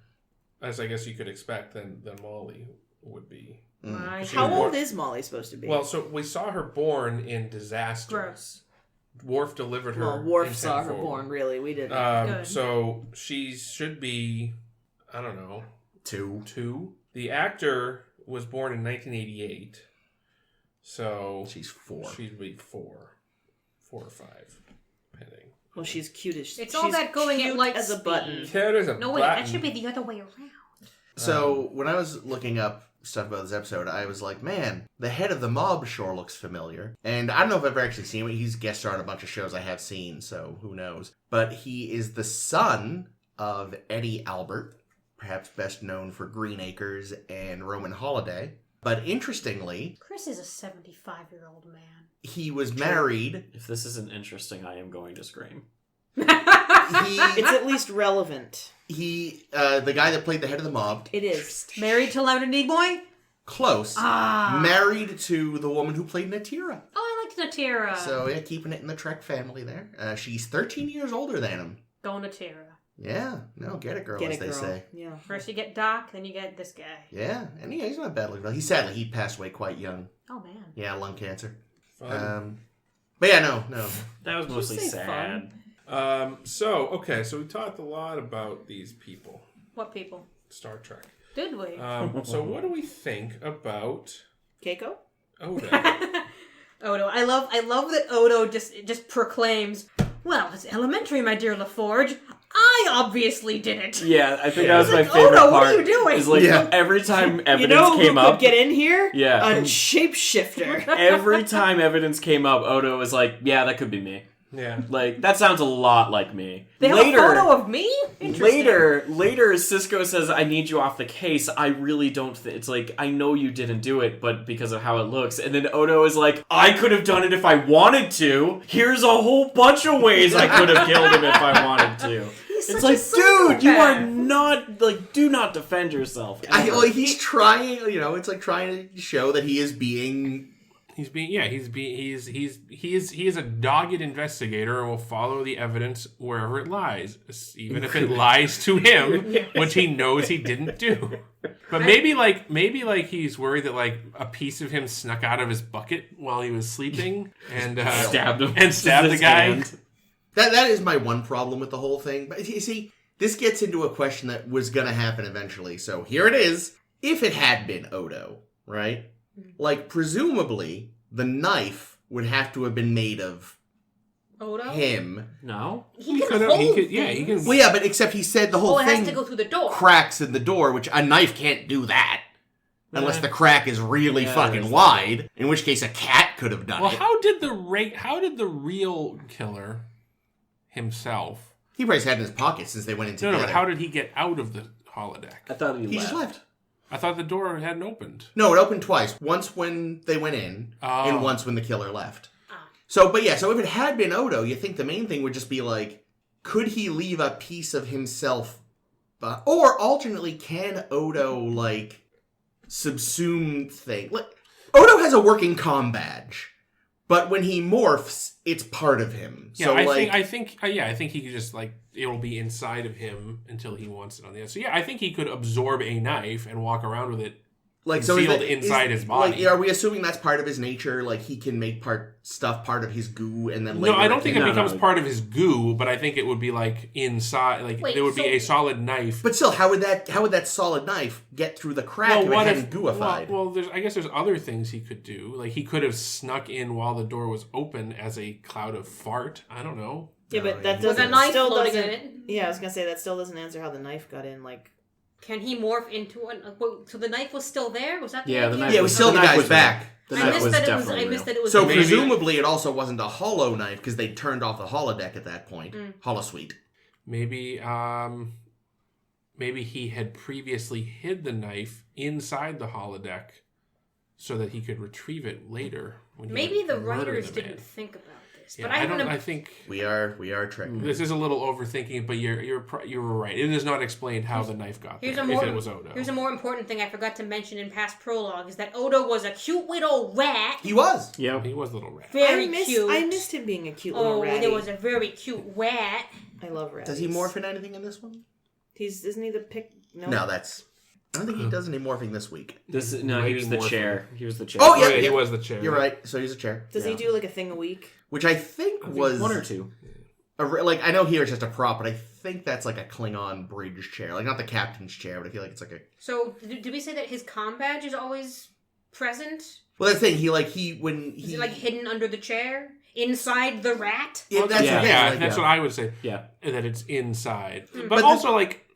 as I guess you could expect than Molly would be. My She How was old born- is Molly supposed to be? Well, so we saw her born in Disasters. Gross. Worf delivered her. Well, Worf in saw her 10-4. born. Really, we didn't. Good. So she should be, I don't know, 2. The actor was born in 1988. So She's 4. she'd be 4 or 5, depending. Well, she's cute as. It's she's all that going at cute light as a speed. button. Yeah, there's a No, wait, button. that should be the other way around. So, when I was looking up stuff about this episode, I was like, man, the head of the mob sure looks familiar. And I don't know if I've ever actually seen him. He's guest starred on a bunch of shows I have seen, so who knows. But he is the son of Eddie Albert, perhaps best known for Green Acres and Roman Holiday. But interestingly, Chris is a 75-year-old man. he was married. If this isn't interesting, I am going to scream. It's at least relevant. The guy that played the head of the mob, It is. Married to Leonard Nimoy? close, married to the woman who played Natira. Oh, I liked Natira. So, yeah, keeping it in the Trek family there. She's 13 years older than him. Go Natira. Yeah, no, get it, girl, Get as it, they girl. say. Yeah. First you get Doc, then you get this guy. Yeah, and he's not bad looking. He passed away quite young. Oh, man. Yeah, lung cancer. Fun. But yeah, no. That was mostly say sad. So we talked a lot about these people, What people? Star Trek. Did we? So what do we think about Keiko? Odo? Odo. I love that Odo just proclaims, well, it's elementary, my dear LaForge. I obviously did it. Yeah, I think that was my It's like, favorite Odo, part. what are you doing? Is like Yeah. every time evidence You know who came could up. get in here? Yeah. A shapeshifter. Every time evidence came up, Odo was like, "Yeah, that could be me." Yeah. Like that sounds a lot like me. They have a photo of me? Interesting. Later, Cisco says, "I need you off the case." I really don't. It's like I know you didn't do it, but because of how it looks. And then Odo is like, "I could have done it if I wanted to. Here's a whole bunch of ways I could have killed him if I wanted to." It's like, dude, you are not, like, do not defend yourself. He's trying, it's like trying to show that he is being... He is a dogged investigator and will follow the evidence wherever it lies, even if it lies to him, which he knows he didn't do. But maybe he's worried that like a piece of him snuck out of his bucket while he was sleeping and stabbed him and stabbed the guy. Hand. That is my one problem with the whole thing. But you see, this gets into a question that was going to happen eventually. So here it is. If it had been Odo, right? Like, presumably, the knife would have to have been made of Odo? him. No? He can hold things. He can. Well, yeah, but except he said the whole it thing has to go through the door. cracks in the door, which a knife can't do that. Unless the crack is really fucking wide, in which case a cat could have done it. How did the real killer himself? He probably had it in his pocket since they went in together. No, but how did he get out of the holodeck? I thought he just left. I thought the door hadn't opened. No, it opened twice. Once when they went in, and once when the killer left. Ah. So if it had been Odo, you think the main thing would just be like, could he leave a piece of himself? Or alternately, can Odo like subsume thing? Like, Odo has a working comm badge, but when he morphs, it's part of him. Yeah, so I think he could just like it will be inside of him until he wants it on the other. So yeah, I think he could absorb a knife and walk around with it. Like concealed inside his body. Like, are we assuming that's part of his nature? Like he can make part of his goo, and then later... No, I don't think it becomes part of his goo, but I think it would be like inside. Like there would be a solid knife. But still, how would that solid knife get through the crack if it hadn't gooified? Well, I guess there's other things he could do. Like he could have snuck in while the door was open as a cloud of fart. I don't know. Yeah, but that doesn't. With a knife still floating doesn't. in it. Yeah, I was gonna say that still doesn't answer how the knife got in. Like. Can he morph into an... So the knife was still there? Was that the Yeah, the idea? knife Yeah, it was still in the guy's back. I missed that it was... So presumably it also wasn't a hollow knife because they turned off the holodeck at that point. Holosuite. Maybe he had previously hid the knife inside the holodeck so that he could retrieve it later. Maybe the writers didn't think about this. Yeah, but I think we are tricked. This is a little overthinking, but you were right. It is not explained how the knife got there. If it was Odo. Here's a more important thing I forgot to mention in past prologue is that Odo was a cute little rat. He was. Yeah, he was a little rat. Very cute. I missed him being a cute little rat. Oh, there was a very cute rat. I love rats. Does he morph in anything in this one? Isn't he the pick? No, that's... I don't think he does any morphing this week. He was the chair. He was the chair. Oh, yeah, he was the chair. You're right. So he's a chair. Does he do like a thing a week? Which I think was... one or two. Like, I know here it's just a prop, but I think that's like a Klingon bridge chair. Like, not the captain's chair, but I feel like it's like a... So, did we say that his comm badge is always present? Well, that's the thing. Is it like hidden under the chair? Inside the rat? Yeah, that's what I would say. Yeah. That it's inside. But also, like...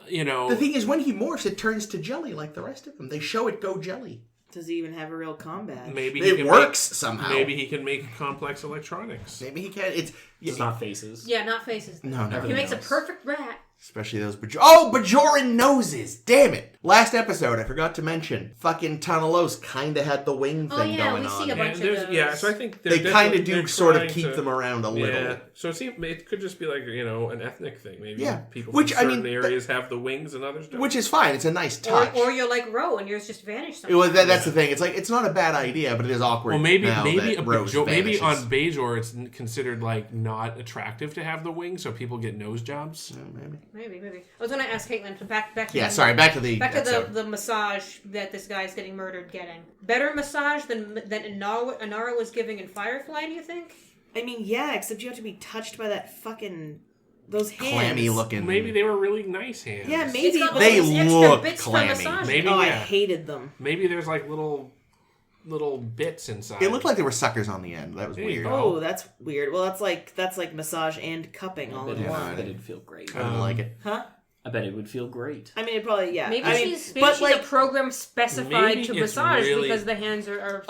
The thing is, when he morphs, it turns to jelly like the rest of them. They show it go jelly. Does he even have a real combat? Maybe it works somehow. Maybe he can make complex electronics. Maybe he can. It's not faces. Yeah, not faces. No, never. He makes a perfect rat. Especially those Bajoran noses! Damn it! Last episode, I forgot to mention, fucking Tanalos kind of had the wing thing going on. We see a bunch of those. Yeah, so I think they kind of do sort of keep them around a little. Yeah, so it could just be like, an ethnic thing. Maybe people from certain areas have the wings and others don't. Which is fine, it's a nice touch. Or you're like Ro and yours just vanished somewhere. Well, that's the thing, it's like, it's not a bad idea, but it is awkward. Well, maybe on Bajor it's considered like not attractive to have the wings, so people get nose jobs. Maybe. I was going to ask Caitlin to back to the massage that this guy's getting murdered getting. Better massage than Inara was giving in Firefly, do you think? I mean, yeah, except you have to be touched by that fucking... those hands. Clammy looking. Maybe they were really nice hands. Yeah, maybe. But they look clammy. Maybe, I hated them. Maybe there's like little bits inside. It looked like there were suckers on the end. That was weird. Oh, that's weird. Well, that's like massage and cupping all in one. I bet it'd feel great. I don't like it. Huh? I bet it would feel great. I mean, it probably, yeah. Maybe she's a program specified to massage because the hands are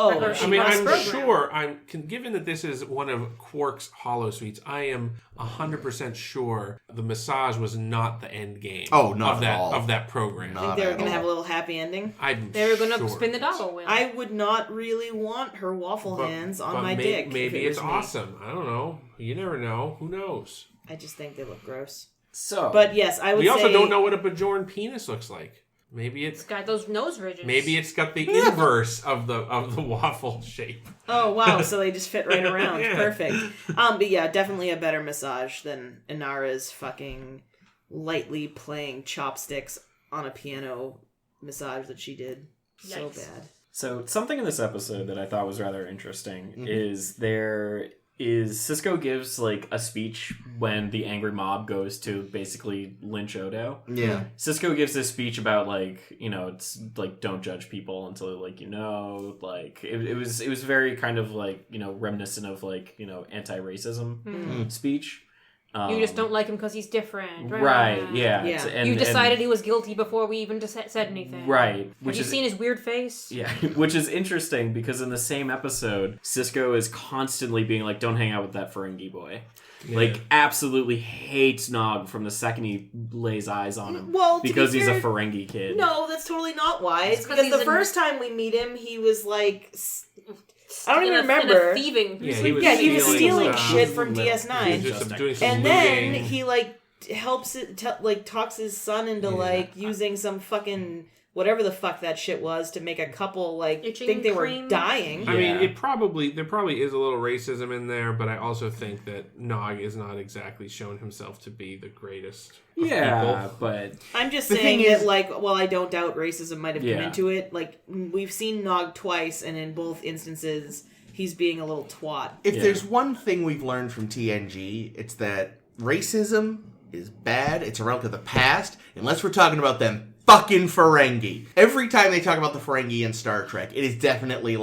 given that this is one of Quark's holosuites, I am 100% sure the massage was not the end game. Oh, not at all. Of that program. I think they were going to have a little happy ending. They were going to spin the doggle wheel. I would not really want her waffle hands on my dick. Maybe it's awesome. I don't know. You never know. Who knows? I just think they look gross. So, But yes, I would say... We also don't know what a Bajoran penis looks like. Maybe it's got those nose ridges. Maybe it's got the inverse of the waffle shape. Oh, wow. So they just fit right around. Yeah. Perfect. But yeah, definitely a better massage than Inara's fucking lightly playing chopsticks on a piano massage that she did. So Yikes. bad. So something in this episode that I thought was rather interesting is Cisco gives like a speech when the angry mob goes to basically lynch Odo. Yeah. Cisco gives this speech about like, it's like don't judge people until like like it was very kind of like, reminiscent of like, anti-racism speech. You just don't like him because he's different, right? Right, yeah. Yeah. And, you decided he was guilty before we even said anything. Right. Have you seen his weird face? Yeah, which is interesting because in the same episode, Cisco is constantly being like, don't hang out with that Ferengi boy. Yeah. Like, absolutely hates Nog from the second he lays eyes on him. Well, because he's a Ferengi kid. No, that's totally not why. It's because the first time we meet him, he was like... I don't even remember. Thieving. He was stealing shit from DS9. And then he helps talks his son into using some fucking whatever the fuck that shit was to make a couple think they were dying. I mean, there probably is a little racism in there, but I also think that Nog is not exactly shown himself to be the greatest. People. But I'm just saying that while I don't doubt racism might have come into it, we've seen Nog twice, and in both instances he's being a little twat. If there's one thing we've learned from TNG, it's that racism is bad. It's a relic of the past, unless we're talking about them fucking Ferengi. Every time they talk about the Ferengi in Star Trek, it is definitely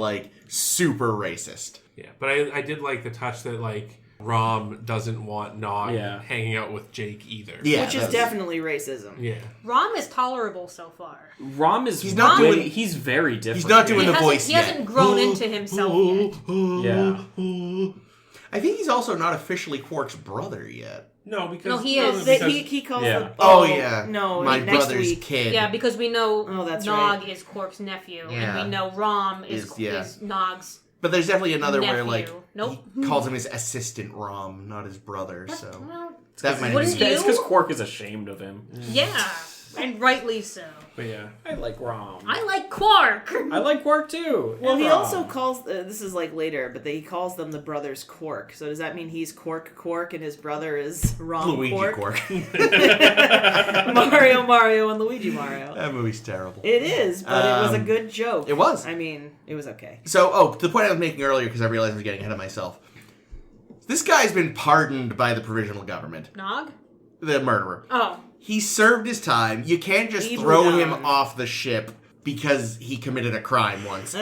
super racist. Yeah, but I did like the touch that Rom doesn't want Nog hanging out with Jake either. Yeah, which is definitely racism. Yeah, Rom is tolerable so far. Rom is he's very different. He's not doing the voice yet. He hasn't grown into himself yet. Yeah. I think he's also not officially Quark's brother yet. No, because he is. He calls him. No, my next brother's week. kid. Yeah, because we know Nog right. is Quark's nephew, yeah. and we know Rom is Nog's. But there's definitely another nephew. where he calls him his assistant Rom, not his brother. That might be. It's because Quark is ashamed of him. Yeah, and rightly so. But yeah, I like Rom. I like Quark. I like Quark too. Well, he also calls this is later, but he calls them the brothers Quark. So does that mean he's Quark and his brother is Rom Luigi Quark? Mario and Luigi Mario. That movie's terrible. It is, but it was a good joke. It was. I mean, it was okay. So, the point I was making earlier, because I realized I was getting ahead of myself. This guy's been pardoned by the provisional government. Nog? The murderer. Oh. He served his time. You can't just throw him off the ship because he committed a crime once.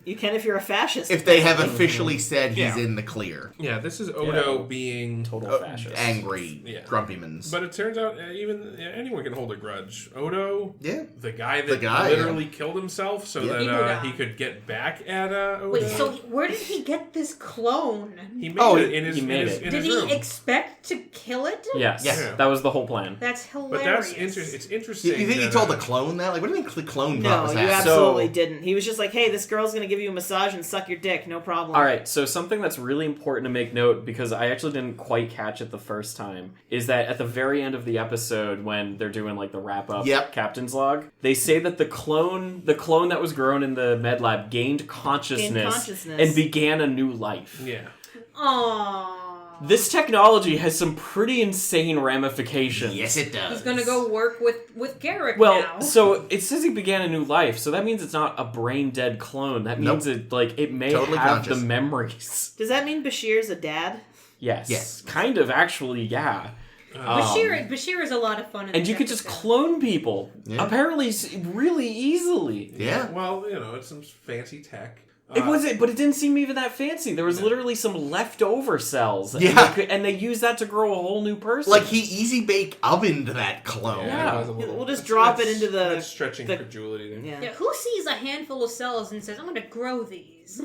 You can if you're a fascist. If they have officially said he's in the clear. Yeah, this is Odo being total fascist. Angry, grumpy-mans. But it turns out anyone can hold a grudge. Odo, the guy that literally killed himself so that he could get back at Odo. Wait, so where did he get this clone? He made it in his room. Did he expect to kill it? Yes. That was the whole plan. That's hilarious. But it's interesting. You think he told the clone that? What do you think the clone thought was happening? No, you absolutely didn't. He was just like, hey, this girl's going to give you a massage and suck your dick, no problem. Alright, so something that's really important to make note, because I actually didn't quite catch it the first time, is that at the very end of the episode, when they're doing the wrap-up captain's log, they say that the clone that was grown in the med lab gained consciousness and began a new life. Yeah. Aww. This technology has some pretty insane ramifications. Yes, it does. He's gonna go work with Garak now. So it says he began a new life, so that means it's not a brain-dead clone. That means it may totally have the memories. Does that mean Bashir's a dad? Yes. Kind of, actually, yeah. Bashir is a lot of fun. And you could just clone people. Yeah. Apparently, really easily. Yeah. Well, it's some fancy tech. It wasn't, but it didn't seem even that fancy. There was literally some leftover cells. Yeah. And they used that to grow a whole new person. He easy bake ovened that clone. Yeah. We'll just drop it into the... That's stretching credulity there. Yeah. Who sees a handful of cells and says, I'm going to grow these?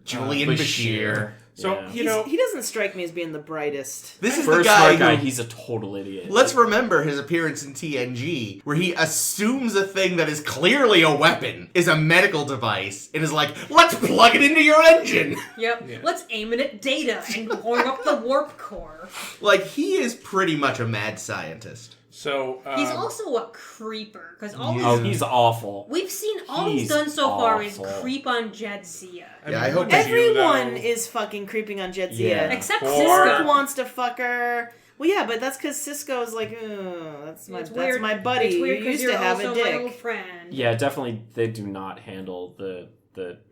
Julian Bashir. So, he doesn't strike me as being the brightest. This is For the a smart guy, who, he's a total idiot. let's remember his appearance in TNG, where he assumes a thing that is clearly a weapon is a medical device, and is like, let's plug it into your engine! Yep. Yeah. Let's aim it at Data and blowing up the warp core. Like, he is pretty much a mad scientist. So he's also a creeper because he's awful. We've seen all he's done so far is creep on Jadzia. I hope everyone is fucking creeping on Jadzia except Cisco wants to fuck her. Well, yeah, but that's because Cisco's like, that's my buddy. It's weird you used to have a dick. My old friend. Yeah, definitely. They do not handle the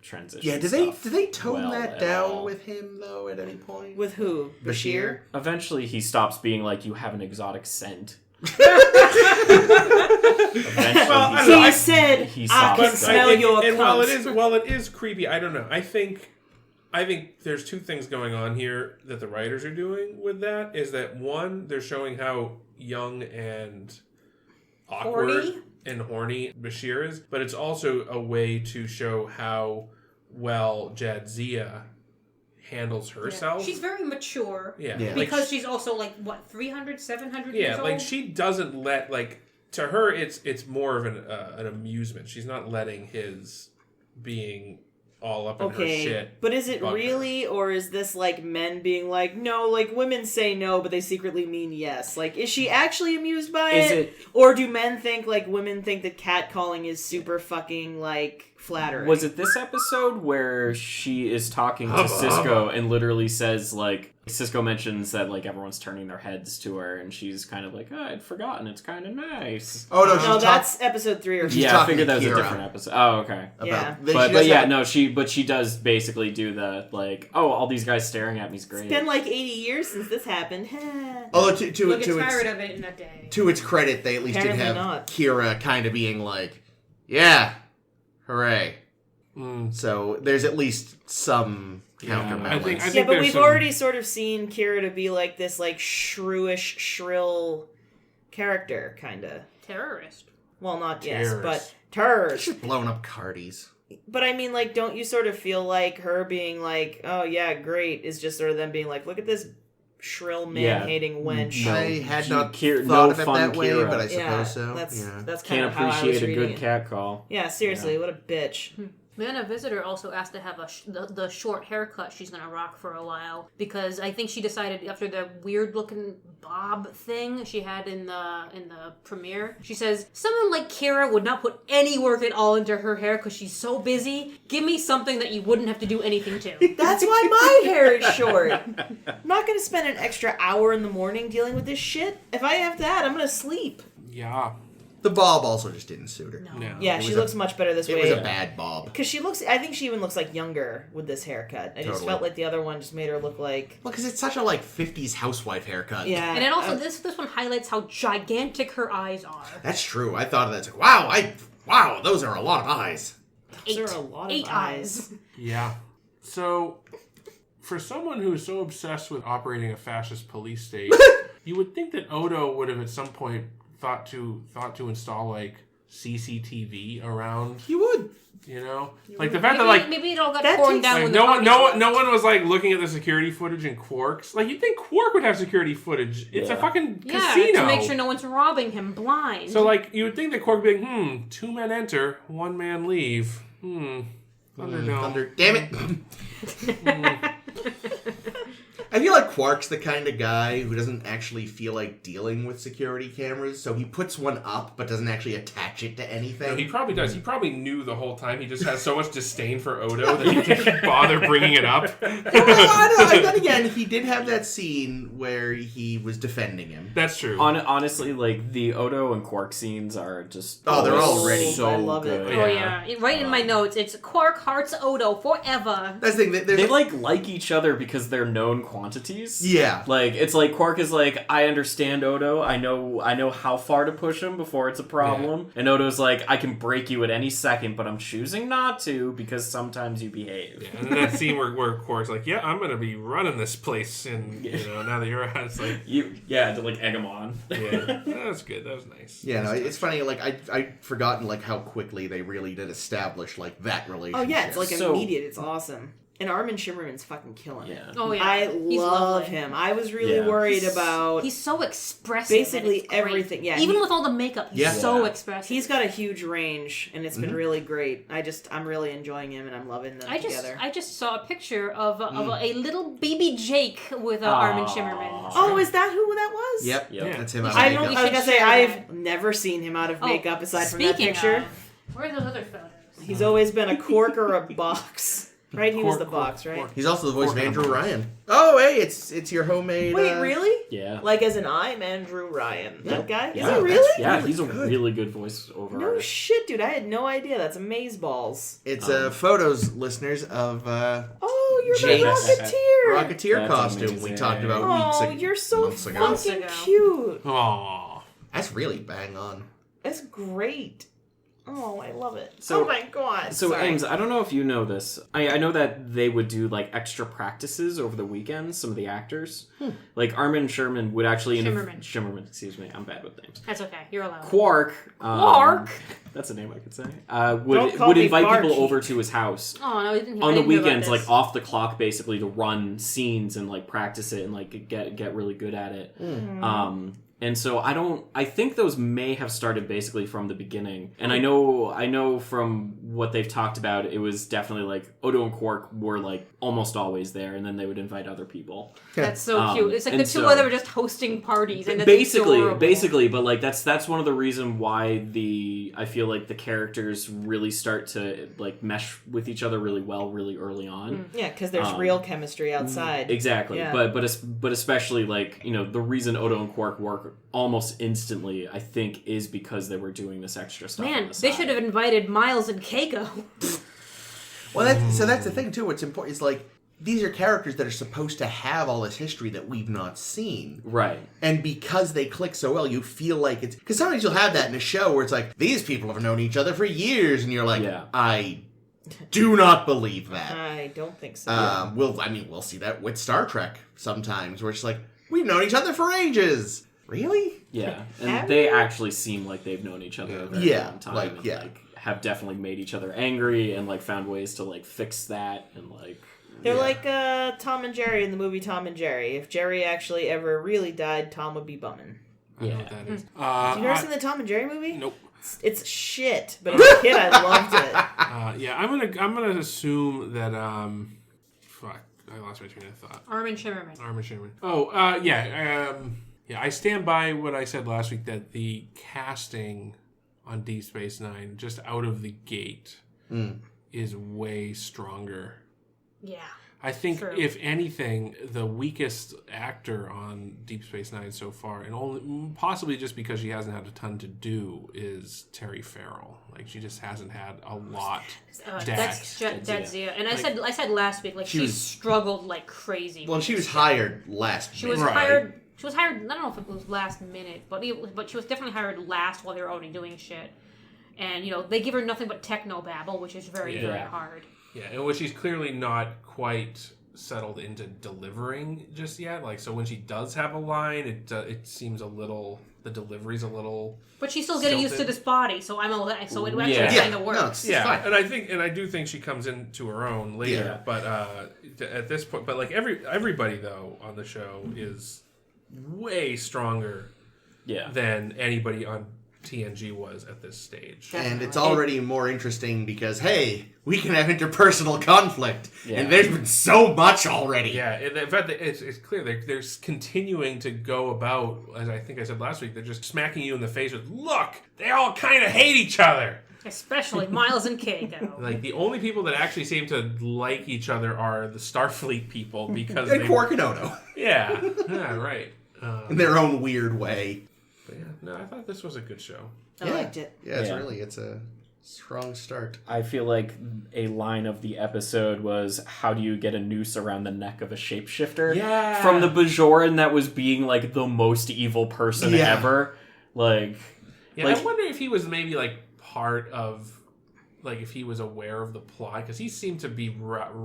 transition. Yeah, do they tone that down with him though at any point? With who? Bashir? Eventually, he stops being like, you have an exotic scent. He said, I can smell your and while it is creepy, I don't know. I think there's two things going on here that the writers are doing with that. Is that one, they're showing how young and awkward and horny Bashir is, but it's also a way to show how well Jadzia handles herself. Yeah. She's very mature. Yeah. Because she's also 300, 700 years old? Yeah, she doesn't let, to her, it's more of an amusement. She's not letting his being all up in her shit. But is it really, or is this men being no, women say no, but they secretly mean yes? Is she actually amused by it? Or do men think, women think that catcalling is super fucking, flattering? Was it this episode where she is talking to Cisco and literally says, Cisco mentions that, everyone's turning their heads to her, and she's kind of I'd forgotten, it's kind of nice. Oh, no, that's episode 3 or 4. Yeah, I figured that was a different episode. Oh, okay. But she does basically do the, all these guys staring at me is great. It's been 80 years since this happened. Although, We'll get tired of it in a day. To its credit, they at least did have Kira kind of being yeah, hooray. So there's at least some counterbalance. I think but we've already sort of seen Kira to be this shrewish, shrill character, kind of. Terrorist. Well, not terrorist. But terrorist. She's blowing up Cardis. But I mean, don't you sort of feel her being oh yeah, great, is just sort of them being look at this shrill man-hating wench. I had not thought of it that way, Kira. but I suppose so. That's kind of how I was appreciate a reading good cat call. Yeah, seriously, what a bitch. Man, a visitor also asked to have the short haircut she's going to rock for a while, because I think she decided after the weird-looking bob thing she had in the premiere, she says, someone like Kira would not put any work at all into her hair because she's so busy. Give me something that you wouldn't have to do anything to. That's why my hair is short. I'm not going to spend an extra hour in the morning dealing with this shit. If I have that, I'm going to sleep. Yeah. The bob also just didn't suit her. No. Yeah, she looks much better this way. It was a bad bob. Because I think she even looks younger with this haircut. I just felt the other one just made her look Well, because it's such a 50s housewife haircut. Yeah. And it also, this one highlights how gigantic her eyes are. That's true. I thought of that. Wow, those are a lot of eyes. Those are a lot of 8 eyes. Yeah. So, for someone who is so obsessed with operating a fascist police state, you would think that Odo would have at some point thought to install CCTV around. You would. The fact that maybe it all got torn down when no one was looking at the security footage in Quark's. You'd think Quark would have security footage. It's a fucking casino. To make sure no one's robbing him blind. So you would think that Quark would be 2 men enter, 1 man leave. Thunderdome. Damn it. I feel like Quark's the kind of guy who doesn't actually feel like dealing with security cameras, so he puts one up but doesn't actually attach it to anything. No, he probably does. He probably knew the whole time. He just has so much disdain for Odo that he didn't bother bringing it up. Then again, he did have that scene where he was defending him. That's true. Honestly, the Odo and Quark scenes are just... they're already so I love good. it. Oh, yeah. Right in my notes, it's Quark hearts Odo forever. That's the thing. They like each other because they're known quantities. Yeah. It's Quark is I understand Odo. I know how far to push him before it's a problem. Yeah. And Odo's I can break you at any second, but I'm choosing not to because sometimes you behave. Yeah. And then that scene where Quark's I'm going to be running this place, and now that you're out, it's to egg him on. Yeah, that was good. That was nice. Yeah, no, it's funny. I'd forgotten how quickly they really did establish that relationship. Oh yeah, it's immediate. It's awesome. And Armin Shimmerman's fucking killing it. Oh yeah, I He's love lovely. him. I was really worried about. He's so expressive. Basically everything. Yeah, even with all the makeup, he's so expressive. He's got a huge range, and it's been really great. I'm really enjoying him, and I'm loving them together. I just saw a picture of a little baby Jake with Armin Shimmerman. Oh, is that who that was? Yep. That's him. I was gonna say I've never seen him out of makeup aside from that picture. Where are those other photos? He's always been a cork or a box. Right, he was the box, right? He's also the voice of Andrew Ryan. Oh, hey, it's your homemade. Wait, really? Yeah. Like as in I'm Andrew Ryan. That guy? Yeah. Is he really? Yeah, he's a really good voiceover No artist. shit, dude. I had no idea. That's amazeballs. It's photos, listeners, of oh, you're Jake's the Rocketeer. Rocketeer That's costume amazing. we talked about Oh, weeks you're so months ago. fucking cute. Aww. That's really bang on. That's great. Oh, I love it. So- oh my god. So, Sorry. Ames, I don't know if you know this. I know that they would do, like, extra practices over the weekends, some of the actors. Like, Armin Sherman would actually... Shimmerman, excuse me. I'm bad with names. That's okay. You're allowed. Quark. That's a name I could say. Would invite people over to his house. Oh, no, he didn't. On the weekends, like, off the clock, basically, to run scenes and, like, practice it and, like, get really good at it. And so I think those may have started basically from the beginning. And I know from what they've talked about, it was definitely like Odo and Quark were like almost always there, and then they would invite other people. That's so cute. It's like the two of them are just hosting parties, and basically, but like that's one of the reasons why I feel like the characters really start to like mesh with each other really well, really early on. Yeah, because there's real chemistry outside. Exactly, Yeah. but especially like the reason Odo and Quark work almost instantly, I think, is because they were doing this extra stuff. Man, on the they side. should have invited Miles and Keiko. Well, that's the thing too. What's important is like these are characters that are supposed to have all this history that we've not seen, right? And because they click so well, you feel like it's because sometimes you'll have that in a show where it's like these people have known each other for years, and you're like, I do not believe that. I don't think so. We'll see that with Star Trek sometimes, where it's like we've known each other for ages. Really? Yeah, and they actually seem like they've known each other a very long time. Like have definitely made each other angry and like found ways to like fix that and like. They're like Tom and Jerry in the movie Tom and Jerry. If Jerry actually ever really died, Tom would be bumming. I know what that is. Have you ever seen the Tom and Jerry movie? Nope. It's shit, but as a kid I loved it. Yeah, I'm gonna assume that fuck, I lost my train of thought. Armin Shimmerman. Oh, yeah, I stand by what I said last week that the casting on Deep Space Nine, just out of the gate, is way stronger. Yeah. I think, if anything, the weakest actor on Deep Space Nine so far, and only possibly just because she hasn't had a ton to do, is Terry Farrell. Like, she just hasn't had a lot. That's Zia. And I said last week, like she struggled like crazy. Well, she was hired last. She was hired. She was hired. I don't know if it was last minute, but she was definitely hired last while they were already doing shit. And they give her nothing but techno babble, which is very very hard. Yeah, and which she's clearly not quite settled into delivering just yet. Like, so when she does have a line, it seems a little, the delivery's a little. But she's still getting used to this body, so so it actually kind of works. No, and I do think she comes into her own later. But at this point, but like everybody though on the show is way stronger than anybody on TNG was at this stage. And it's already more interesting because, hey, we can have interpersonal conflict. Yeah. And there's been so much already. Yeah, in fact, it's clear. They're continuing to go about, as I think I said last week, they're just smacking you in the face with, look, they all kind of hate each other. Especially Miles and Keiko. Like, the only people that actually seem to like each other are the Starfleet people because and Quark and Odo. Yeah, right. In their own weird way. But yeah, no, I thought this was a good show. I liked it. Yeah, it's a strong start. I feel like a line of the episode was, how do you get a noose around the neck of a shapeshifter? Yeah. From the Bajoran that was being like the most evil person ever. Like, I wonder if he was maybe like part of, like if he was aware of the plot, because he seemed to be rousing.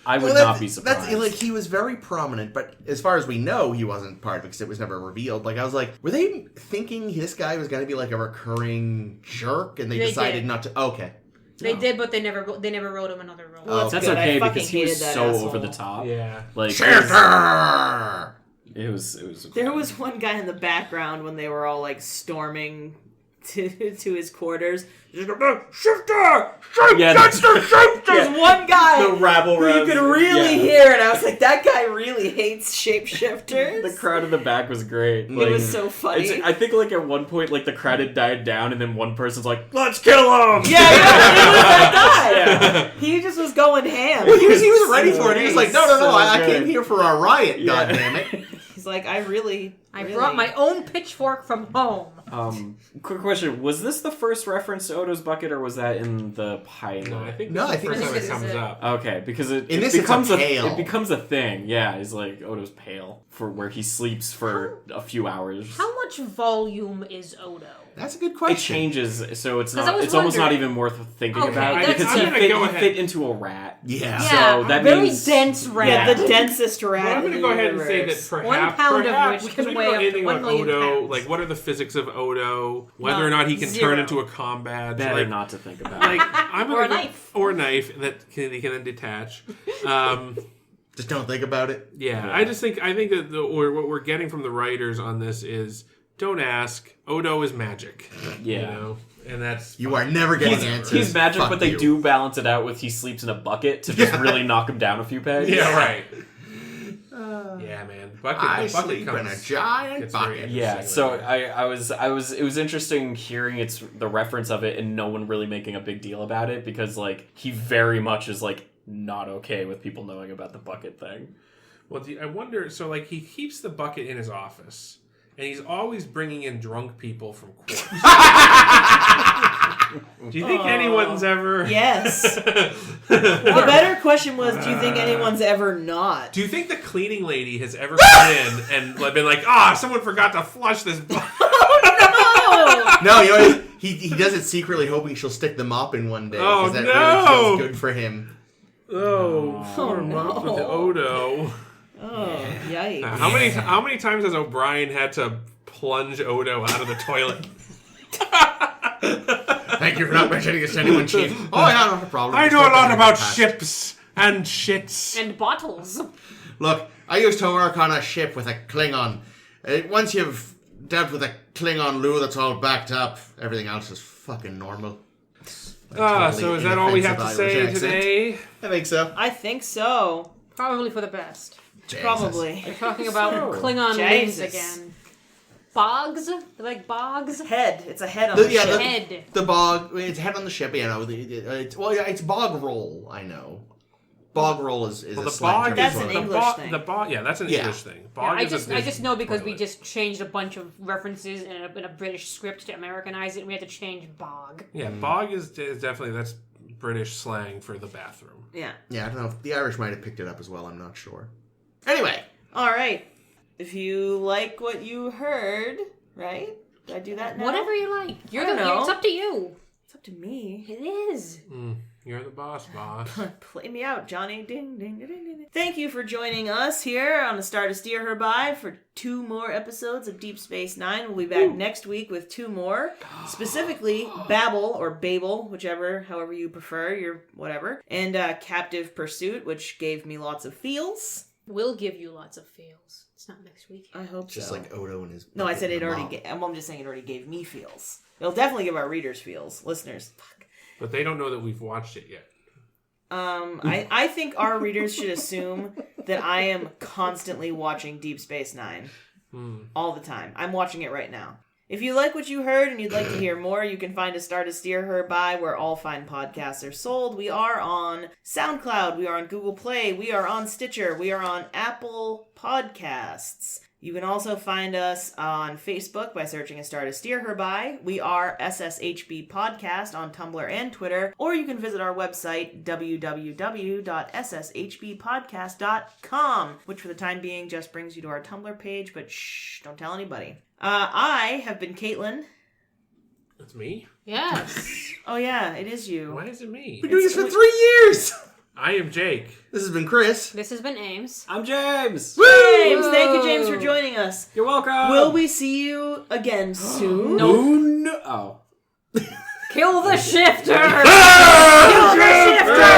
I would not be surprised. Like, he was very prominent, but as far as we know, he wasn't part of it because it was never revealed. Like, I was like, were they thinking this guy was going to be like a recurring jerk, and they decided not to? Okay. They did, but they never wrote him another role. Well, That's good. okay I fucking because he was hated that so asshole. over the top. Yeah. Like Shifter! it was. There was one guy in the background when they were all like storming to his quarters. Just go, Shifter! Yeah, There's one guy the rabble who you could really hear, and I was like, that guy really hates shapeshifters. The crowd in the back was great. It was so funny. I think like at one point like the crowd had died down, and then one person's like, "Let's kill him!" Yeah, it was that guy. He just was going ham. Well, he was ready for it. He was like, no, So I good. came here for a riot, Yeah. goddammit. He's like, I brought my own pitchfork from home. Quick question: was this the first reference to Odo's bucket, or was that in the pilot? No, I think No, this I is the think first time this it is comes it. up. Okay, because it In this, it's becomes a pail. it becomes a thing. Yeah, he's like Odo's pale for where he sleeps for a few hours. How much volume is Odo? That's a good It question. changes, so it's 'Cause I not. was It's almost not wondering. even worth thinking Okay, about that's because I'm he gonna fit, go he ahead. fit into a rat. Yeah. So that very means dense rat. Yeah, the densest rat. Well, I'm in going to the go ahead and say that universe. perhaps, 1 pound of perhaps which because can we weigh don't know up to anything 1 about million Odo, pounds. like what are the physics of Odo, whether None. or not he can Zero. turn into a combat, better like, not to think about. like I'm Or gonna a go- knife. or a knife that he can then detach. Just don't think about it. Yeah, I think that what we're getting from the writers on this is don't ask. Odo is magic. Yeah. You know? And that's You are never getting answers. He's magic, Fuck but they you. do balance it out with he sleeps in a bucket to just Yeah. really knock him down a few pegs. yeah, right. Yeah, man. Bucket, I the bucket sleep in a comes, giant gets very bucket. Yeah, interesting so later. it was interesting hearing the reference of it and no one really making a big deal about it because like he very much is like not okay with people knowing about the bucket thing. Well, I wonder. So, like, he keeps the bucket in his office, and he's always bringing in drunk people from court. Do you think anyone's ever? Yes. The better question was, do you think anyone's ever not? Do you think the cleaning lady has ever come in and been like, someone forgot to flush this bucket? No, you know, he does it secretly, hoping she'll stick the mop in one day. Oh, that no. really feels good for him. Poor no. mop with the Odo. Oh, yikes. How many times has O'Brien had to plunge Odo out of the toilet? Thank you for not mentioning this to anyone, Chief. Oh, yeah, not a problem. I Just know a don't lot think about it's past. ships and shits. And bottles. Look, I used to work on a ship with a Klingon. Once you've dealt with a Klingon Lou that's all backed up, everything else is fucking normal. So is that all we have to say today? I think so. I think so. Probably for the best. Jesus. Probably. We're talking about So, Klingon names Jesus. again. Bogs? They're like bogs? Head. It's a head on the Yeah, ship. Head. The bog, it's head on the ship, you know. It's bog roll, I know. Bog roll is Well, a the slang bog term That's as an well. English thing. Yeah, that's an Yeah. English thing. Yeah, Bog I is a just know because we toilet. just changed a bunch of references in a British script to Americanize it, and we had to change bog. Yeah, bog is definitely that's British slang for the bathroom. Yeah. Yeah, I don't know. The Irish might have picked it up as well. I'm not sure. Anyway. All right. If you like what you heard, right? Did I do that now? Whatever you like. I don't know. It's up to you. It's up to me. It is. You're the boss. Play me out, Johnny. Ding, ding, ding, ding, ding. Thank you for joining us here on the Star to Steer Her By for 2 more episodes of Deep Space Nine. We'll be back next week with 2 more. Specifically, Babel or Babel, however you prefer, your whatever. And Captive Pursuit, which gave me lots of feels. We'll give you lots of feels. It's not next week. I hope Just so. like Odo and his... No, I said it mom. already. I'm just saying it already gave me feels. It'll definitely give our readers feels, listeners. Fuck. But they don't know that we've watched it yet. I think our readers should assume that I am constantly watching Deep Space Nine all the time. I'm watching it right now. If you like what you heard and you'd like to hear more, you can find A Star to Steer Her By where all fine podcasts are sold. We are on SoundCloud. We are on Google Play. We are on Stitcher. We are on Apple Podcasts. You can also find us on Facebook by searching A Star to Steer Her By. We are SSHB Podcast on Tumblr and Twitter. Or you can visit our website, www.sshbpodcast.com, which for the time being just brings you to our Tumblr page, but shh, don't tell anybody. I have been Caitlin. It's me? Yes. Oh yeah, it is you. Why is it me? We're doing this for 3 years! I am Jake. This has been Chris. This has been Ames. I'm James. James, thank you, James, for joining us. You're welcome. Will we see you again soon? No. Oh. Kill the shifter! Kill the shifter!